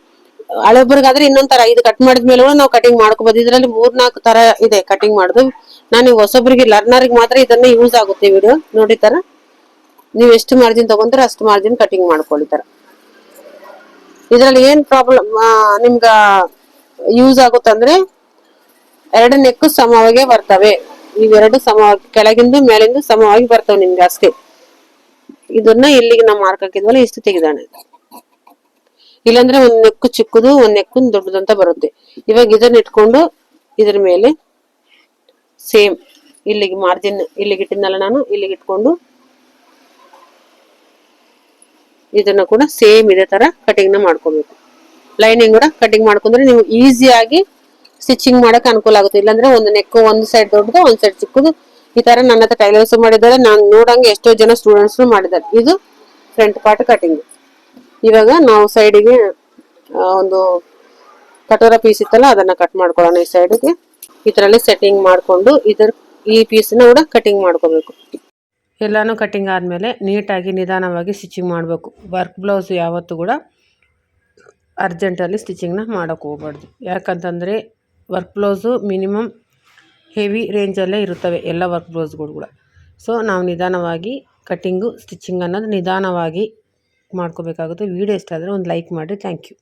ಹಳೊಬ್ರಿಗಾದ್ರೆ ಇನ್ನೊಂದ್ ತರ. ಇದು ಕಟ್ ಮಾಡಿದ್ಮೇಲೆ ನಾವು ಕಟಿಂಗ್ ಮಾಡ್ಕೋಬಹುದು. ಇದರಲ್ಲಿ 3-4 ತರ ಇದೆ ಕಟಿಂಗ್ ಮಾಡೋದು. ನಾನು ಹೊಸೊಬ್ಬರಿಗೆ ಲರ್ನರ್ಗೆ ಮಾತ್ರ ಇದನ್ನ ಯೂಸ್ ಆಗುತ್ತೆ ವಿಡಿಯೋ ನೋಡಿ. ತರ ನೀವು ಎಷ್ಟು ಮಾರ್ಜಿನ್ ತಗೊಂತೀರ ಅಷ್ಟು ಮಾರ್ಜಿನ್ ಕಟಿಂಗ್ ಮಾಡ್ಕೊಳ್ಳಿ. ತರ ಇದ್ರಲ್ಲಿ ಏನ್ ಪ್ರಾಬ್ಲಮ್ ನಿಮ್ಗ ಯೂಸ್ ಆಗುತ್ತಂದ್ರೆ, ಎರಡು ನೆಕ್ ಸಮವಾಗಿ ಬರ್ತವೆ. ಇವೆರಡು ಸಮವಾಗಿ, ಕೆಳಗಿಂದ ಮೇಲಿಂದ ಸಮವಾಗಿ ಬರ್ತವೆ ನಿಮ್ಗೆ ಅಷ್ಟೇ. ಇದನ್ನ ಇಲ್ಲಿಗೆ ನಾವು ಮಾರ್ಕ್ ಹಾಕಿದ್ವಲ್ಲ, ಇಷ್ಟು ತೆಗೆದಾಣೆ. ಇಲ್ಲಾಂದ್ರೆ ಒಂದ್ ನೆಕ್ ಚಿಕ್ಕದು, ಒಂದ್ ನೆಕ್ ದೊಡ್ಡದಂತ ಬರುತ್ತೆ. ಇವಾಗ ಇದನ್ನ ಇಟ್ಕೊಂಡು ಇದ್ರ ಮೇಲೆ ಸೇಮ್ ಇಲ್ಲಿಗೆ ಮಾರ್ಜಿನ್ ಇಲ್ಲಿಗೆ ಇಟ್ಟಿದ್ನಲ್ಲ ನಾನು, ಇಲ್ಲಿಗೆ ಇಟ್ಕೊಂಡು ಇದನ್ನ ಕೂಡ ಸೇಮ್ ಇದೇ ತರ ಕಟಿಂಗ್ ನ ಮಾಡ್ಕೋಬೇಕು. ಲೈನಿಂಗ್ ಕೂಡ ಕಟಿಂಗ್ ಮಾಡ್ಕೊಂಡ್ರೆ ನೀವು ಈಸಿಯಾಗಿ ಸ್ಟಿಚಿಂಗ್ ಮಾಡಕ್ ಅನುಕೂಲ ಆಗುತ್ತೆ. ಇಲ್ಲಾಂದ್ರೆ ಒಂದು ನೆಕ್ ಒಂದು ಸೈಡ್ ದೊಡ್ಡದು, ಒಂದ್ ಸೈಡ್ ಚಿಕ್ಕದು. ಈ ತರ ನನ್ನ ಹತ್ರ ಟೈಲರ್ಸ್ ಮಾಡಿದ್ದಾರೆ, ನಾನು ನೋಡಂಗೆ ಎಷ್ಟೋ ಜನ ಸ್ಟೂಡೆಂಟ್ಸ್ ಮಾಡಿದ್ದಾರೆ. ಇದು ಫ್ರಂಟ್ ಪಾರ್ಟ್ ಕಟಿಂಗ್. ಇವಾಗ ನಾವು ಸೈಡಿಗೆ ಒಂದು ಕಟೋರ ಪೀಸ್ ಇತ್ತಲ್ಲ, ಅದನ್ನ ಕಟ್ ಮಾಡ್ಕೊಳ್ಳೋಣ. ಈ ಸೈಡ್ಗೆ ಇದರಲ್ಲಿ ಸೆಟ್ಟಿಂಗ್ ಮಾಡ್ಕೊಂಡು ಈ ಪೀಸ್ ನ ಕೂಡ ಕಟಿಂಗ್ ಮಾಡ್ಕೋಬೇಕು. ಎಲ್ಲಾನು ಕಟಿಂಗ್ ಆದ್ಮೇಲೆ ನೀಟಾಗಿ ನಿಧಾನವಾಗಿ ಸ್ಟಿಚಿಂಗ್ ಮಾಡಬೇಕು. ವರ್ಕ್ ಬ್ಲೌಸ್ ಯಾವತ್ತೂ ಕೂಡ ಅರ್ಜೆಂಟಲ್ಲಿ ಸ್ಟಿಚಿಂಗ್ನ ಮಾಡೋಕೆ ಹೋಗ್ಬಾರ್ದು. ಯಾಕಂತಂದರೆ ವರ್ಕ್ ಬ್ಲೌಸು ಮಿನಿಮಮ್ ಹೆವಿ ರೇಂಜಲ್ಲೇ ಇರುತ್ತವೆ ಎಲ್ಲ ವರ್ಕ್ ಬ್ಲೌಸ್ಗಳು ಕೂಡ. ಸೊ ನಾವು ನಿಧಾನವಾಗಿ ಕಟಿಂಗು ಸ್ಟಿಚಿಂಗ್ ಅನ್ನೋದು ನಿಧಾನವಾಗಿ ಮಾಡ್ಕೋಬೇಕಾಗುತ್ತೆ. ವಿಡಿಯೋ ಇಷ್ಟ ಆದರೆ ಒಂದು ಲೈಕ್ ಮಾಡಿ. Thank you.